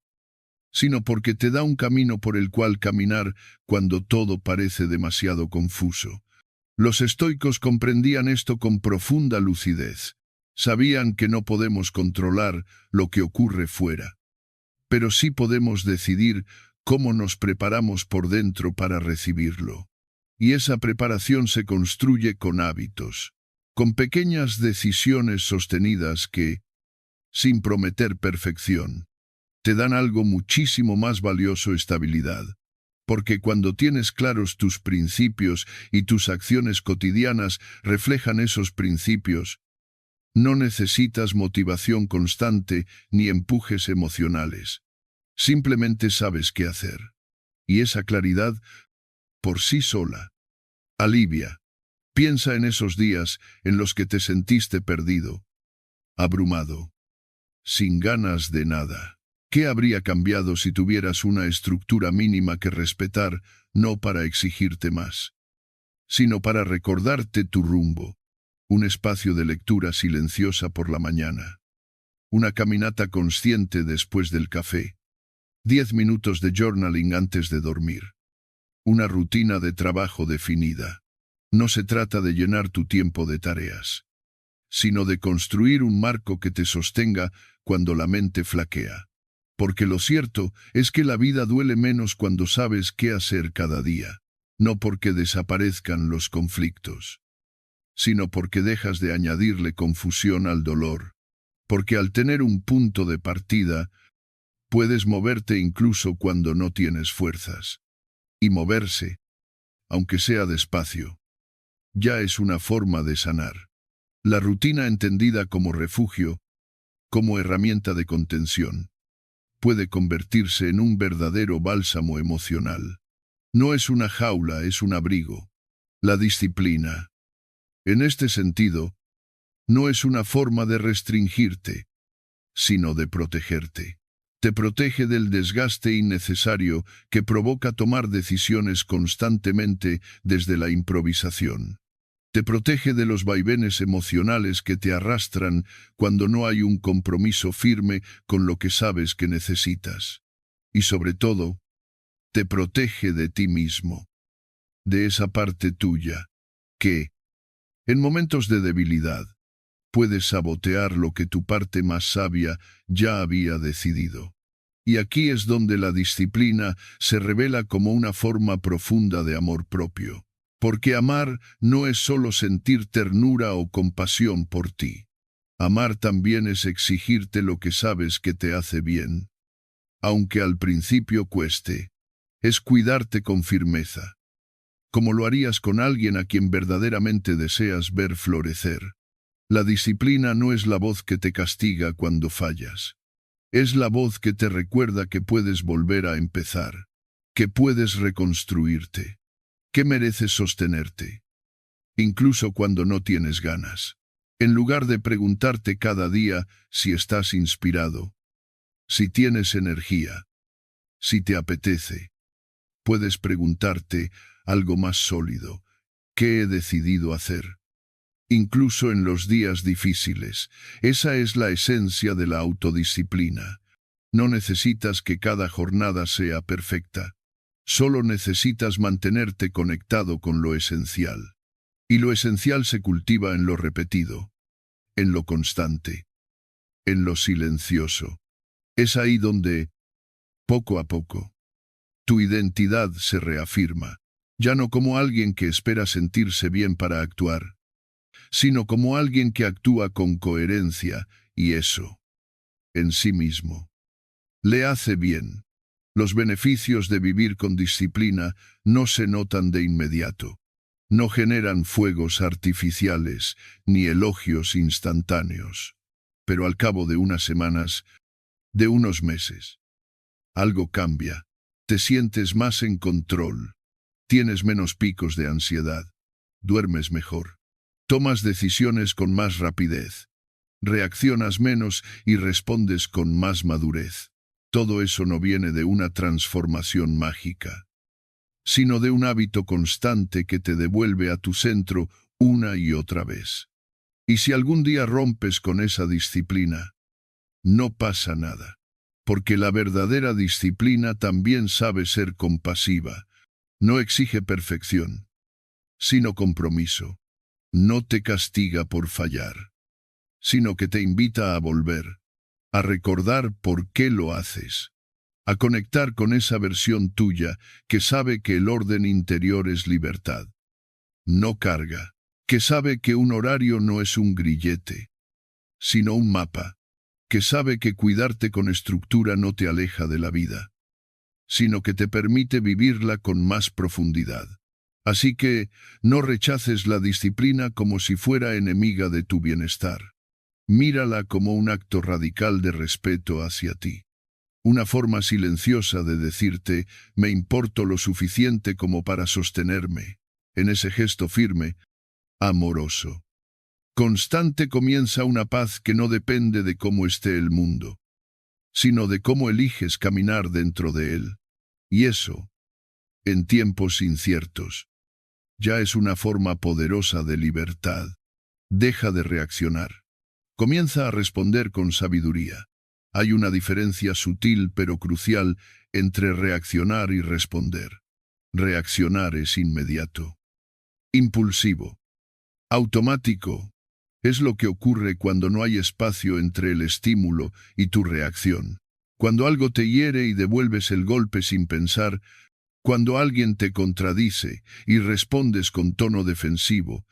Speaker 1: sino porque te da un camino por el cual caminar cuando todo parece demasiado confuso. Los estoicos comprendían esto con profunda lucidez. Sabían que no podemos controlar lo que ocurre fuera, pero sí podemos decidir cómo nos preparamos por dentro para recibirlo. Y esa preparación se construye con hábitos, con pequeñas decisiones sostenidas que, sin prometer perfección, te dan algo muchísimo más valioso: estabilidad. Porque cuando tienes claros tus principios y tus acciones cotidianas reflejan esos principios, no necesitas motivación constante ni empujes emocionales. Simplemente sabes qué hacer. Y esa claridad, por sí sola, alivia. Piensa en esos días en los que te sentiste perdido, abrumado, sin ganas de nada. ¿Qué habría cambiado si tuvieras una estructura mínima que respetar, no para exigirte más, sino para recordarte tu rumbo? Un espacio de lectura silenciosa por la mañana, una caminata consciente después del café, 10 minutos de journaling antes de dormir, una rutina de trabajo definida. No se trata de llenar tu tiempo de tareas, sino de construir un marco que te sostenga cuando la mente flaquea. Porque lo cierto es que la vida duele menos cuando sabes qué hacer cada día, no porque desaparezcan los conflictos, sino porque dejas de añadirle confusión al dolor. Porque al tener un punto de partida, puedes moverte incluso cuando no tienes fuerzas. Y moverse, aunque sea despacio, ya es una forma de sanar. La rutina entendida como refugio, como herramienta de contención, puede convertirse en un verdadero bálsamo emocional. No es una jaula, es un abrigo. La disciplina, en este sentido, no es una forma de restringirte, sino de protegerte. Te protege del desgaste innecesario que provoca tomar decisiones constantemente desde la improvisación. Te protege de los vaivenes emocionales que te arrastran cuando no hay un compromiso firme con lo que sabes que necesitas. Y sobre todo, te protege de ti mismo, de esa parte tuya, que, en momentos de debilidad, puedes sabotear lo que tu parte más sabia ya había decidido. Y aquí es donde la disciplina se revela como una forma profunda de amor propio. Porque amar no es solo sentir ternura o compasión por ti. Amar también es exigirte lo que sabes que te hace bien. Aunque al principio cueste, es cuidarte con firmeza, como lo harías con alguien a quien verdaderamente deseas ver florecer. La disciplina no es la voz que te castiga cuando fallas. Es la voz que te recuerda que puedes volver a empezar, que puedes reconstruirte, que mereces sostenerte, incluso cuando no tienes ganas. En lugar de preguntarte cada día si estás inspirado, si tienes energía, si te apetece, puedes preguntarte algo más sólido: ¿qué he decidido hacer? Incluso en los días difíciles, esa es la esencia de la autodisciplina. No necesitas que cada jornada sea perfecta. Solo necesitas mantenerte conectado con lo esencial. Y lo esencial se cultiva en lo repetido, en lo constante, en lo silencioso. Es ahí donde, poco a poco, tu identidad se reafirma, ya no como alguien que espera sentirse bien para actuar, sino como alguien que actúa con coherencia, y eso, en sí mismo, le hace bien. Los beneficios de vivir con disciplina no se notan de inmediato. No generan fuegos artificiales ni elogios instantáneos. Pero al cabo de unas semanas, de unos meses, algo cambia. Te sientes más en control. Tienes menos picos de ansiedad. Duermes mejor. Tomas decisiones con más rapidez. Reaccionas menos y respondes con más madurez. Todo eso no viene de una transformación mágica, sino de un hábito constante que te devuelve a tu centro una y otra vez. Y si algún día rompes con esa disciplina, no pasa nada, porque la verdadera disciplina también sabe ser compasiva. No exige perfección, sino compromiso. No te castiga por fallar, sino que te invita a volver, a recordar por qué lo haces, a conectar con esa versión tuya que sabe que el orden interior es libertad, no carga, que sabe que un horario no es un grillete, sino un mapa, que sabe que cuidarte con estructura no te aleja de la vida, sino que te permite vivirla con más profundidad. Así que no rechaces la disciplina como si fuera enemiga de tu bienestar. Mírala como un acto radical de respeto hacia ti. Una forma silenciosa de decirte, me importo lo suficiente como para sostenerme. En ese gesto firme, amoroso, constante comienza una paz que no depende de cómo esté el mundo, sino de cómo eliges caminar dentro de él. Y eso, en tiempos inciertos, ya es una forma poderosa de libertad. Deja de reaccionar. Comienza a responder con sabiduría. Hay una diferencia sutil pero crucial entre reaccionar y responder. Reaccionar es inmediato, impulsivo, automático. Es lo que ocurre cuando no hay espacio entre el estímulo y tu reacción. Cuando algo te hiere y devuelves el golpe sin pensar, cuando alguien te contradice y respondes con tono defensivo,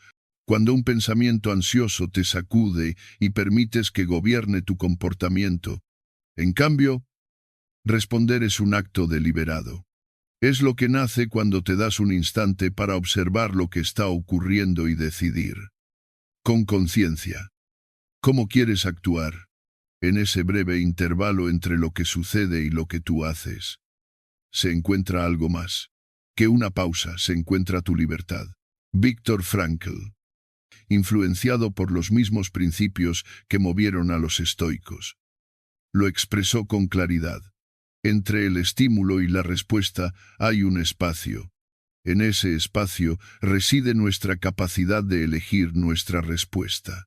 Speaker 1: cuando un pensamiento ansioso te sacude y permites que gobierne tu comportamiento. En cambio, responder es un acto deliberado. Es lo que nace cuando te das un instante para observar lo que está ocurriendo y decidir, con conciencia, cómo quieres actuar en ese breve intervalo entre lo que sucede y lo que tú haces. Se encuentra algo más que una pausa, se encuentra tu libertad. Viktor Frankl, influenciado por los mismos principios que movieron a los estoicos, lo expresó con claridad. Entre el estímulo y la respuesta hay un espacio. En ese espacio reside nuestra capacidad de elegir nuestra respuesta.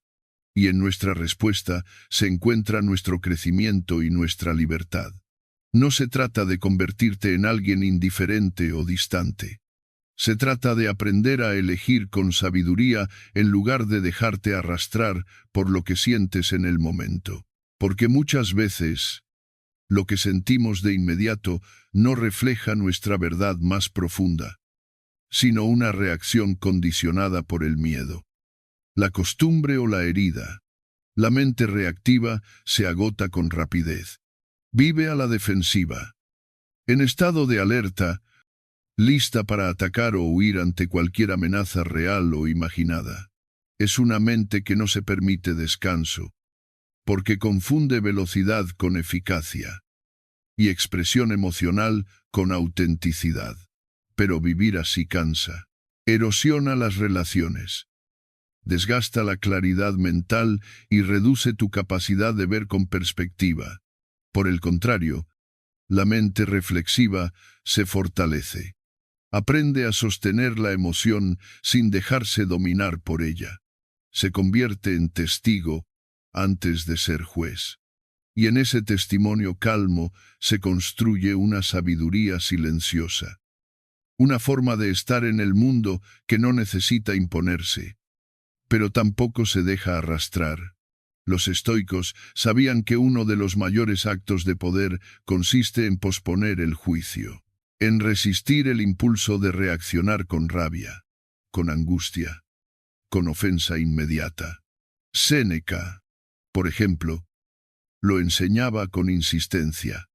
Speaker 1: Y en nuestra respuesta se encuentra nuestro crecimiento y nuestra libertad. No se trata de convertirte en alguien indiferente o distante. Se trata de aprender a elegir con sabiduría en lugar de dejarte arrastrar por lo que sientes en el momento. Porque muchas veces, lo que sentimos de inmediato no refleja nuestra verdad más profunda, sino una reacción condicionada por el miedo, la costumbre o la herida. La mente reactiva se agota con rapidez. Vive a la defensiva, en estado de alerta, lista para atacar o huir ante cualquier amenaza real o imaginada. Es una mente que no se permite descanso, porque confunde velocidad con eficacia y expresión emocional con autenticidad. Pero vivir así cansa, erosiona las relaciones, desgasta la claridad mental y reduce tu capacidad de ver con perspectiva. Por el contrario, la mente reflexiva se fortalece. Aprende a sostener la emoción sin dejarse dominar por ella. Se convierte en testigo antes de ser juez. Y en ese testimonio calmo se construye una sabiduría silenciosa. Una forma de estar en el mundo que no necesita imponerse, pero tampoco se deja arrastrar. Los estoicos sabían que uno de los mayores actos de poder consiste en posponer el juicio, en resistir el impulso de reaccionar con rabia, con angustia, con ofensa inmediata. Séneca, por ejemplo, lo enseñaba con insistencia.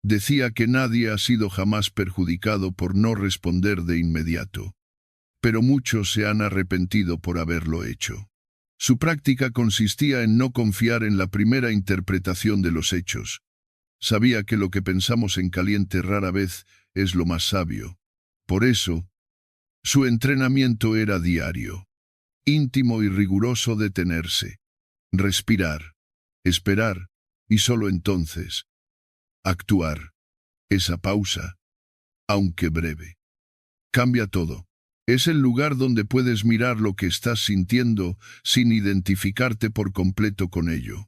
Speaker 1: Decía que nadie ha sido jamás perjudicado por no responder de inmediato, pero muchos se han arrepentido por haberlo hecho. Su práctica consistía en no confiar en la primera interpretación de los hechos. Sabía que lo que pensamos en caliente rara vez es lo más sabio. Por eso, su entrenamiento era diario, íntimo y riguroso. Detenerse, respirar, esperar, y solo entonces, actuar. Esa pausa, aunque breve, cambia todo. Es el lugar donde puedes mirar lo que estás sintiendo sin identificarte por completo con ello.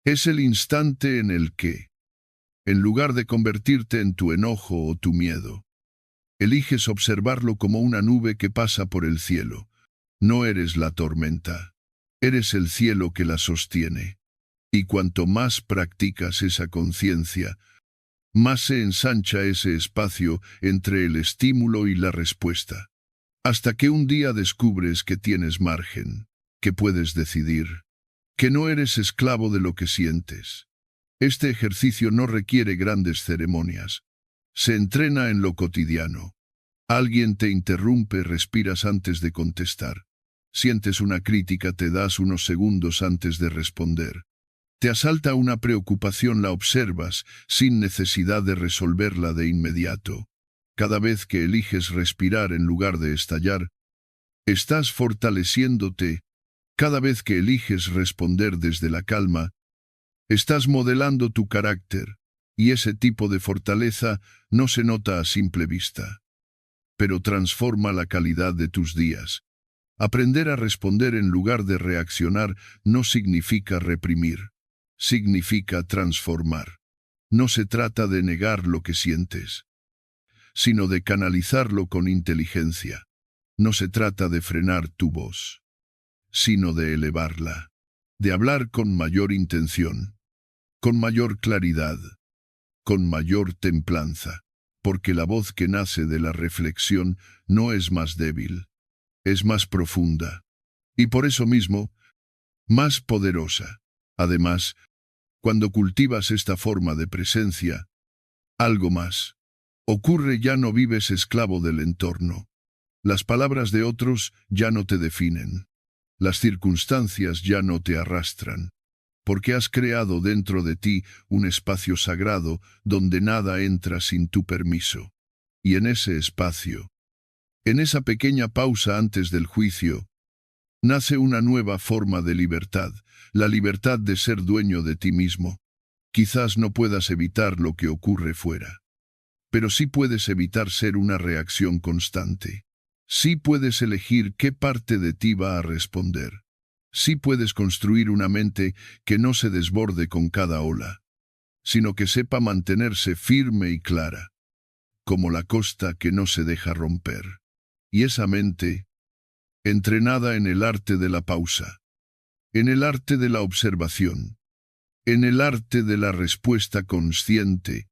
Speaker 1: Es el instante en el que, en lugar de convertirte en tu enojo o tu miedo, eliges observarlo como una nube que pasa por el cielo. No eres la tormenta, eres el cielo que la sostiene. Y cuanto más practicas esa conciencia, más se ensancha ese espacio entre el estímulo y la respuesta. Hasta que un día descubres que tienes margen, que puedes decidir, que no eres esclavo de lo que sientes. Este ejercicio no requiere grandes ceremonias. Se entrena en lo cotidiano. Alguien te interrumpe, respiras antes de contestar. Sientes una crítica, te das unos segundos antes de responder. Te asalta una preocupación, la observas sin necesidad de resolverla de inmediato. Cada vez que eliges respirar en lugar de estallar, estás fortaleciéndote. Cada vez que eliges responder desde la calma, estás modelando tu carácter, y ese tipo de fortaleza no se nota a simple vista, pero transforma la calidad de tus días. Aprender a responder en lugar de reaccionar no significa reprimir, significa transformar. No se trata de negar lo que sientes, sino de canalizarlo con inteligencia. No se trata de frenar tu voz, sino de elevarla, de hablar con mayor intención, con mayor claridad, con mayor templanza, porque la voz que nace de la reflexión no es más débil, es más profunda, y por eso mismo, más poderosa. Además, cuando cultivas esta forma de presencia, algo más ocurre, ya no vives esclavo del entorno. Las palabras de otros ya no te definen. Las circunstancias ya no te arrastran, porque has creado dentro de ti un espacio sagrado donde nada entra sin tu permiso. Y en ese espacio, en esa pequeña pausa antes del juicio, nace una nueva forma de libertad, la libertad de ser dueño de ti mismo. Quizás no puedas evitar lo que ocurre fuera, pero sí puedes evitar ser una reacción constante. Sí puedes elegir qué parte de ti va a responder. Sí puedes construir una mente que no se desborde con cada ola, sino que sepa mantenerse firme y clara, como la costa que no se deja romper. Y esa mente, entrenada en el arte de la pausa, en el arte de la observación, en el arte de la respuesta consciente,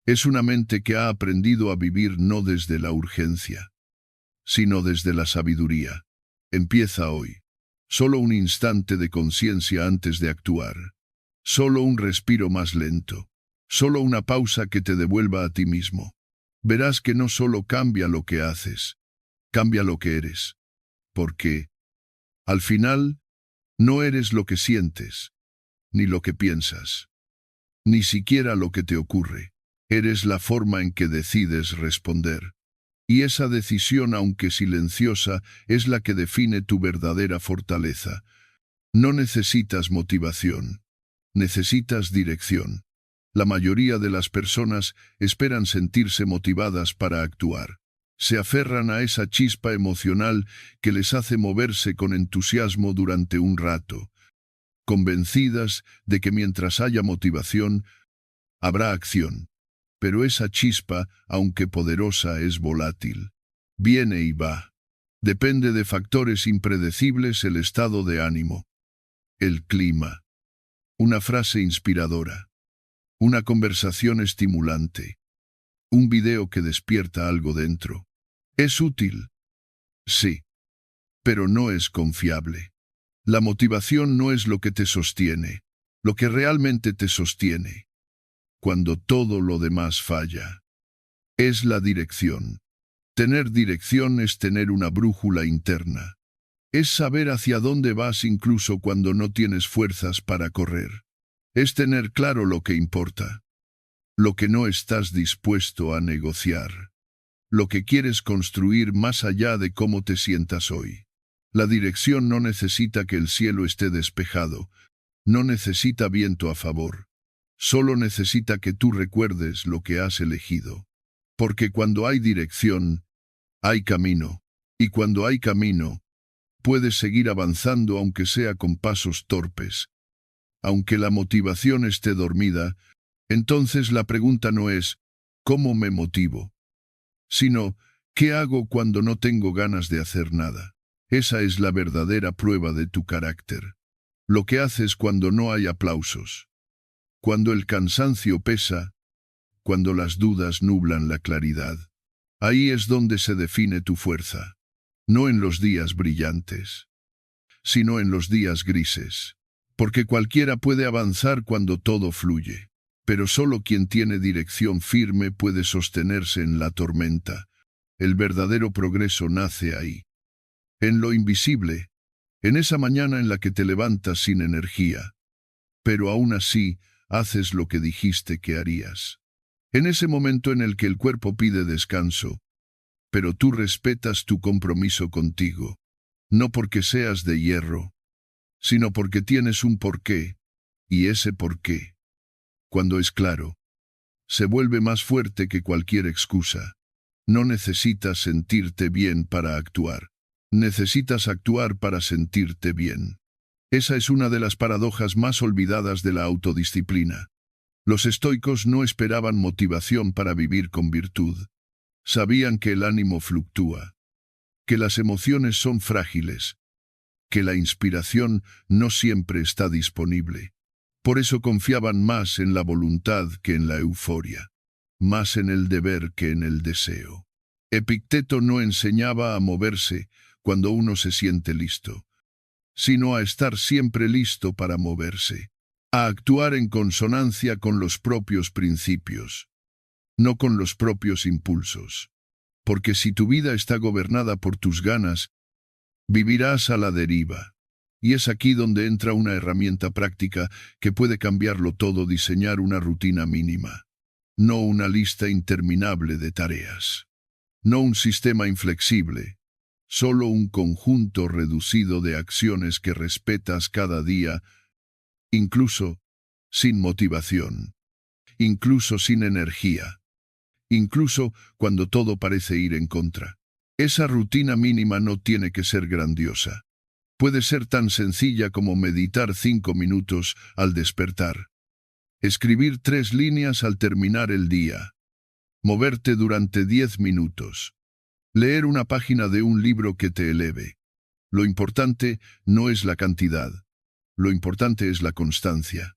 Speaker 1: es una mente que ha aprendido a vivir no desde la urgencia, sino desde la sabiduría. Empieza hoy. Solo un instante de conciencia antes de actuar. Solo un respiro más lento. Solo una pausa que te devuelva a ti mismo. Verás que no solo cambia lo que haces, cambia lo que eres. Porque, al final, no eres lo que sientes, ni lo que piensas, ni siquiera lo que te ocurre. Eres la forma en que decides responder. Y esa decisión, aunque silenciosa, es la que define tu verdadera fortaleza. No necesitas motivación, necesitas dirección. La mayoría de las personas esperan sentirse motivadas para actuar. Se aferran a esa chispa emocional que les hace moverse con entusiasmo durante un rato, convencidas de que mientras haya motivación, habrá acción. Pero esa chispa, aunque poderosa, es volátil. Viene y va. Depende de factores impredecibles: el estado de ánimo, el clima, una frase inspiradora, una conversación estimulante, un video que despierta algo dentro. ¿Es útil? Sí, pero no es confiable. La motivación no es lo que te sostiene. Lo que realmente te sostiene, cuando todo lo demás falla, es la dirección. Tener dirección es tener una brújula interna. Es saber hacia dónde vas incluso cuando no tienes fuerzas para correr. Es tener claro lo que importa, lo que no estás dispuesto a negociar, lo que quieres construir más allá de cómo te sientas hoy. La dirección no necesita que el cielo esté despejado, no necesita viento a favor. Solo necesita que tú recuerdes lo que has elegido. Porque cuando hay dirección, hay camino. Y cuando hay camino, puedes seguir avanzando aunque sea con pasos torpes. Aunque la motivación esté dormida, entonces la pregunta no es ¿cómo me motivo?, sino ¿qué hago cuando no tengo ganas de hacer nada? Esa es la verdadera prueba de tu carácter. Lo que haces cuando no hay aplausos, cuando el cansancio pesa, cuando las dudas nublan la claridad. Ahí es donde se define tu fuerza, no en los días brillantes, sino en los días grises. Porque cualquiera puede avanzar cuando todo fluye, pero solo quien tiene dirección firme puede sostenerse en la tormenta. El verdadero progreso nace ahí, en lo invisible, en esa mañana en la que te levantas sin energía, pero aún así haces lo que dijiste que harías. En ese momento en el que el cuerpo pide descanso, pero tú respetas tu compromiso contigo, no porque seas de hierro, sino porque tienes un porqué, y ese porqué, cuando es claro, se vuelve más fuerte que cualquier excusa. No necesitas sentirte bien para actuar. Necesitas actuar para sentirte bien. Esa es una de las paradojas más olvidadas de la autodisciplina. Los estoicos no esperaban motivación para vivir con virtud. Sabían que el ánimo fluctúa, que las emociones son frágiles, que la inspiración no siempre está disponible. Por eso confiaban más en la voluntad que en la euforia, más en el deber que en el deseo. Epicteto no enseñaba a moverse cuando uno se siente listo, sino a estar siempre listo para moverse, a actuar en consonancia con los propios principios, no con los propios impulsos. Porque si tu vida está gobernada por tus ganas, vivirás a la deriva. Y es aquí donde entra una herramienta práctica que puede cambiarlo todo: diseñar una rutina mínima, no una lista interminable de tareas, no un sistema inflexible, solo un conjunto reducido de acciones que respetas cada día, incluso sin motivación, incluso sin energía, incluso cuando todo parece ir en contra. Esa rutina mínima no tiene que ser grandiosa. Puede ser tan sencilla como meditar 5 minutos al despertar, escribir 3 líneas al terminar el día, moverte durante 10 minutos, leer una página de un libro que te eleve. Lo importante no es la cantidad, lo importante es la constancia.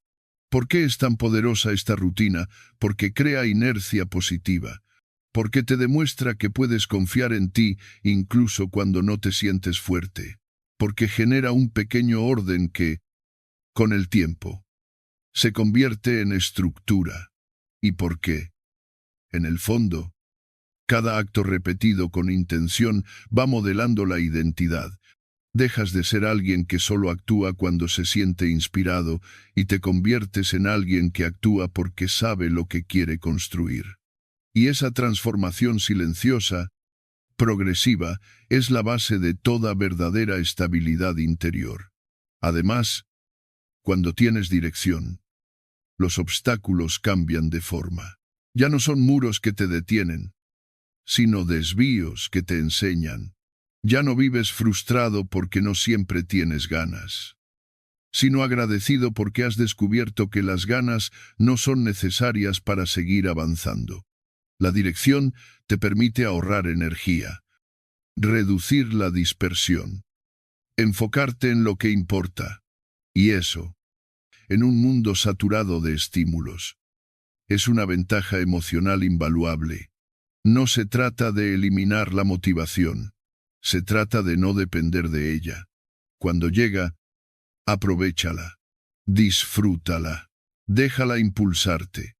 Speaker 1: ¿Por qué es tan poderosa esta rutina? Porque crea inercia positiva, porque te demuestra que puedes confiar en ti incluso cuando no te sientes fuerte, porque genera un pequeño orden que, con el tiempo, se convierte en estructura. ¿Y por qué? En el fondo, cada acto repetido con intención va modelando la identidad. Dejas de ser alguien que solo actúa cuando se siente inspirado y te conviertes en alguien que actúa porque sabe lo que quiere construir. Y esa transformación silenciosa, progresiva, es la base de toda verdadera estabilidad interior. Además, cuando tienes dirección, los obstáculos cambian de forma. Ya no son muros que te detienen, sino desvíos que te enseñan. Ya no vives frustrado porque no siempre tienes ganas, sino agradecido porque has descubierto que las ganas no son necesarias para seguir avanzando. La dirección te permite ahorrar energía, reducir la dispersión, enfocarte en lo que importa. Y eso, en un mundo saturado de estímulos, es una ventaja emocional invaluable. No se trata de eliminar la motivación, se trata de no depender de ella. Cuando llega, aprovéchala, disfrútala, déjala impulsarte.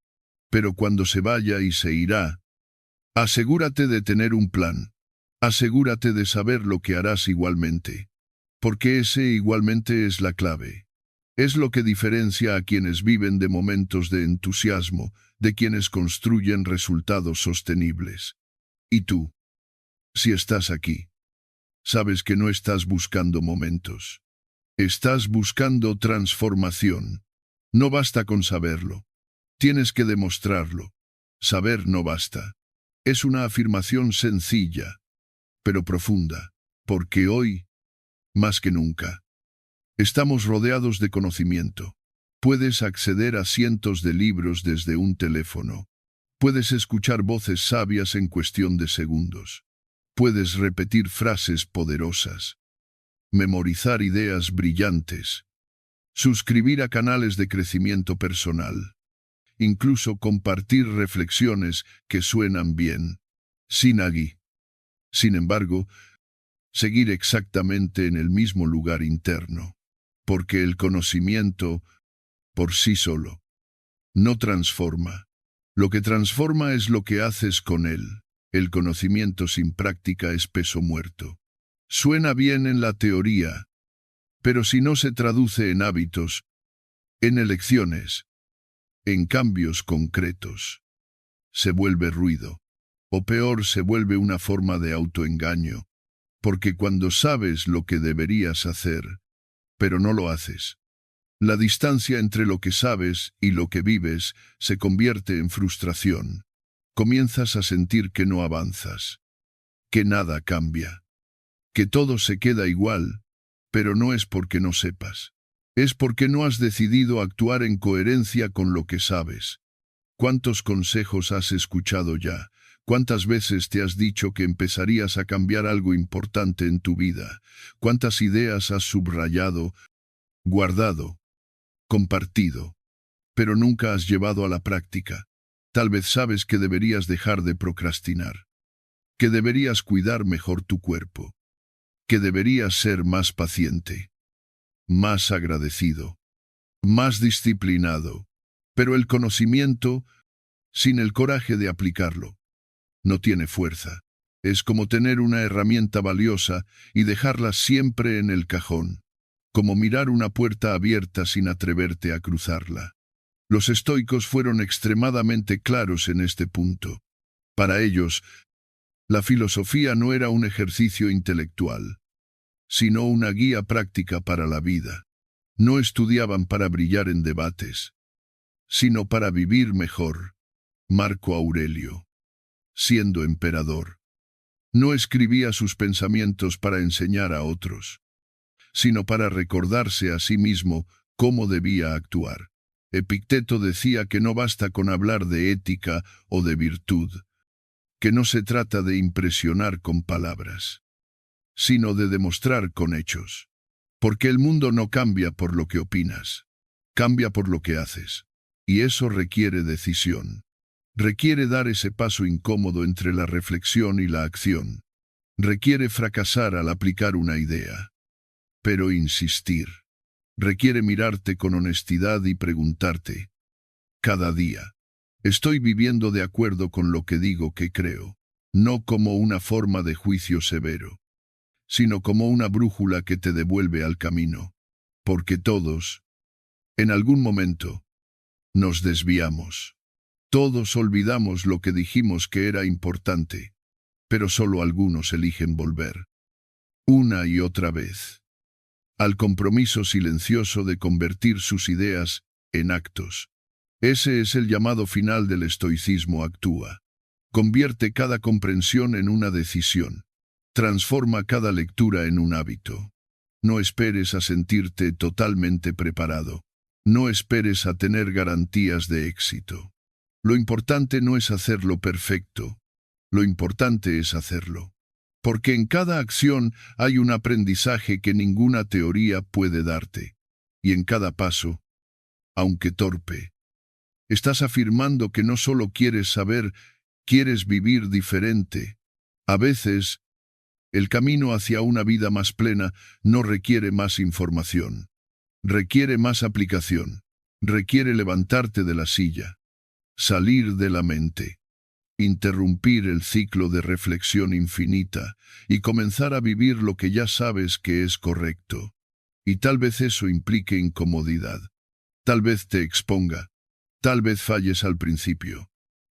Speaker 1: Pero cuando se vaya y se irá, asegúrate de tener un plan, asegúrate de saber lo que harás igualmente, porque ese igualmente es la clave. Es lo que diferencia a quienes viven de momentos de entusiasmo, de quienes construyen resultados sostenibles. Y tú, si estás aquí, sabes que no estás buscando momentos. Estás buscando transformación. No basta con saberlo. Tienes que demostrarlo. Saber no basta. Es una afirmación sencilla, pero profunda, porque hoy, más que nunca, estamos rodeados de conocimiento. Puedes acceder a cientos de libros desde un teléfono. Puedes escuchar voces sabias en cuestión de segundos. Puedes repetir frases poderosas, memorizar ideas brillantes, suscribir a canales de crecimiento personal. incluso compartir reflexiones que suenan bien. Sinagi. Sin embargo, seguir exactamente en el mismo lugar interno, porque el conocimiento, por sí solo, no transforma. Lo que transforma es lo que haces con él. El conocimiento sin práctica es peso muerto. Suena bien en la teoría, pero si no se traduce en hábitos, en elecciones, en cambios concretos, se vuelve ruido, o peor, se vuelve una forma de autoengaño, porque cuando sabes lo que deberías hacer, pero no lo haces, la distancia entre lo que sabes y lo que vives se convierte en frustración. Comienzas a sentir que no avanzas, que nada cambia, que todo se queda igual, pero no es porque no sepas. Es porque no has decidido actuar en coherencia con lo que sabes. ¿Cuántos consejos has escuchado ya? ¿Cuántas veces te has dicho que empezarías a cambiar algo importante en tu vida? ¿Cuántas ideas has subrayado, guardado, compartido, pero nunca has llevado a la práctica? Tal vez sabes que deberías dejar de procrastinar, que deberías cuidar mejor tu cuerpo, que deberías ser más paciente, más agradecido, más disciplinado, pero el conocimiento, sin el coraje de aplicarlo, no tiene fuerza. Es como tener una herramienta valiosa y dejarla siempre en el cajón, como mirar una puerta abierta sin atreverte a cruzarla. Los estoicos fueron extremadamente claros en este punto. Para ellos, la filosofía no era un ejercicio intelectual, sino una guía práctica para la vida. No estudiaban para brillar en debates, sino para vivir mejor. Marco Aurelio, siendo emperador, no escribía sus pensamientos para enseñar a otros, sino para recordarse a sí mismo cómo debía actuar. Epicteto decía que no basta con hablar de ética o de virtud, que no se trata de impresionar con palabras, sino de demostrar con hechos. Porque el mundo no cambia por lo que opinas, cambia por lo que haces. Y eso requiere decisión. Requiere dar ese paso incómodo entre la reflexión y la acción. Requiere fracasar al aplicar una idea. Pero insistir. Requiere mirarte con honestidad y preguntarte, cada día, ¿estoy viviendo de acuerdo con lo que digo que creo? No como una forma de juicio severo, sino como una brújula que te devuelve al camino. Porque todos, en algún momento, nos desviamos. Todos olvidamos lo que dijimos que era importante, pero solo algunos eligen volver, una y otra vez, al compromiso silencioso de convertir sus ideas en actos. Ese es el llamado final del estoicismo. Actúa. Convierte cada comprensión en una decisión. Transforma cada lectura en un hábito. No esperes a sentirte totalmente preparado. No esperes a tener garantías de éxito. Lo importante no es hacerlo perfecto. Lo importante es hacerlo. Porque en cada acción hay un aprendizaje que ninguna teoría puede darte. Y en cada paso, aunque torpe, estás afirmando que no solo quieres saber, quieres vivir diferente. A veces, el camino hacia una vida más plena no requiere más información. Requiere más aplicación. Requiere levantarte de la silla, salir de la mente, interrumpir el ciclo de reflexión infinita y comenzar a vivir lo que ya sabes que es correcto. Y tal vez eso implique incomodidad. Tal vez te exponga. Tal vez falles al principio.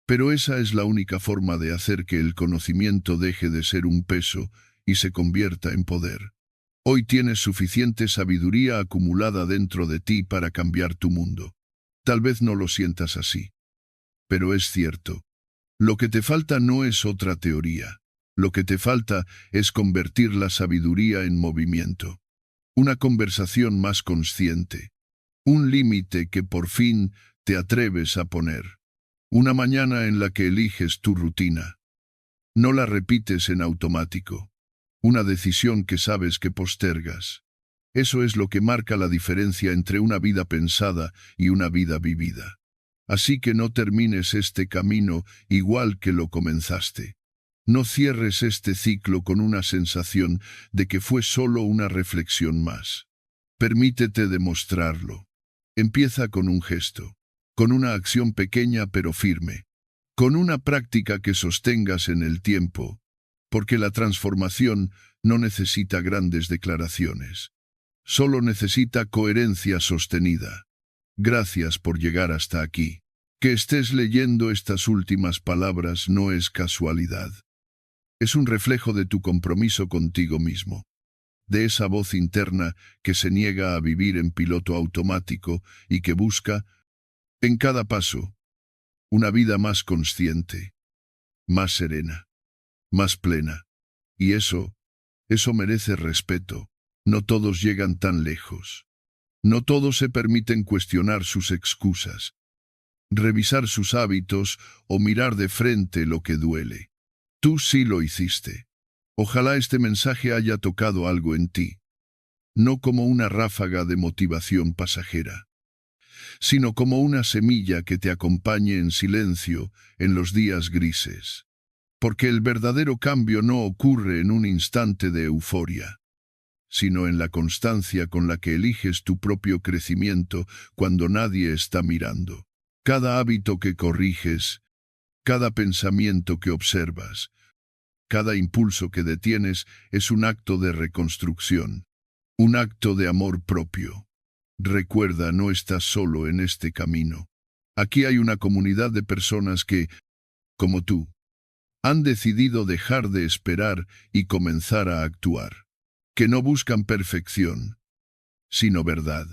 Speaker 1: Pero esa es la única forma de hacer que el conocimiento deje de ser un peso y se convierta en poder. Hoy tienes suficiente sabiduría acumulada dentro de ti para cambiar tu mundo. Tal vez no lo sientas así, pero es cierto. Lo que te falta no es otra teoría. Lo que te falta es convertir la sabiduría en movimiento. Una conversación más consciente. Un límite que por fin te atreves a poner. Una mañana en la que eliges tu rutina. No la repites en automático. Una decisión que sabes que postergas. Eso es lo que marca la diferencia entre una vida pensada y una vida vivida. Así que no termines este camino igual que lo comenzaste. No cierres este ciclo con una sensación de que fue solo una reflexión más. Permítete demostrarlo. Empieza con un gesto, con una acción pequeña pero firme, con una práctica que sostengas en el tiempo, porque la transformación no necesita grandes declaraciones. Solo necesita coherencia sostenida. Gracias por llegar hasta aquí. Que estés leyendo estas últimas palabras no es casualidad. Es un reflejo de tu compromiso contigo mismo, de esa voz interna que se niega a vivir en piloto automático y que busca, en cada paso, una vida más consciente, más serena, más plena. Y eso merece respeto. No todos llegan tan lejos. No todos se permiten cuestionar sus excusas, revisar sus hábitos o mirar de frente lo que duele. Tú sí lo hiciste. Ojalá este mensaje haya tocado algo en ti, no como una ráfaga de motivación pasajera, sino como una semilla que te acompañe en silencio en los días grises. Porque el verdadero cambio no ocurre en un instante de euforia, sino en la constancia con la que eliges tu propio crecimiento cuando nadie está mirando. Cada hábito que corriges, cada pensamiento que observas, cada impulso que detienes es un acto de reconstrucción, un acto de amor propio. Recuerda, no estás solo en este camino. Aquí hay una comunidad de personas que, como tú, han decidido dejar de esperar y comenzar a actuar. Que no buscan perfección, sino verdad.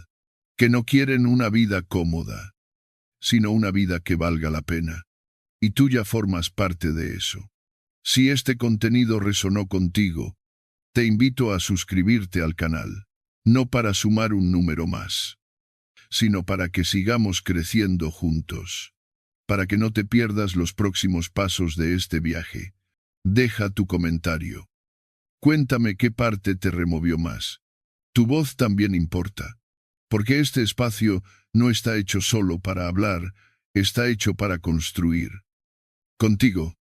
Speaker 1: Que no quieren una vida cómoda, sino una vida que valga la pena. Y tú ya formas parte de eso. Si este contenido resonó contigo, te invito a suscribirte al canal, no para sumar un número más, sino para que sigamos creciendo juntos. Para que no te pierdas los próximos pasos de este viaje, deja tu comentario. Cuéntame qué parte te removió más. Tu voz también importa, porque este espacio no está hecho solo para hablar, está hecho para construir. Contigo,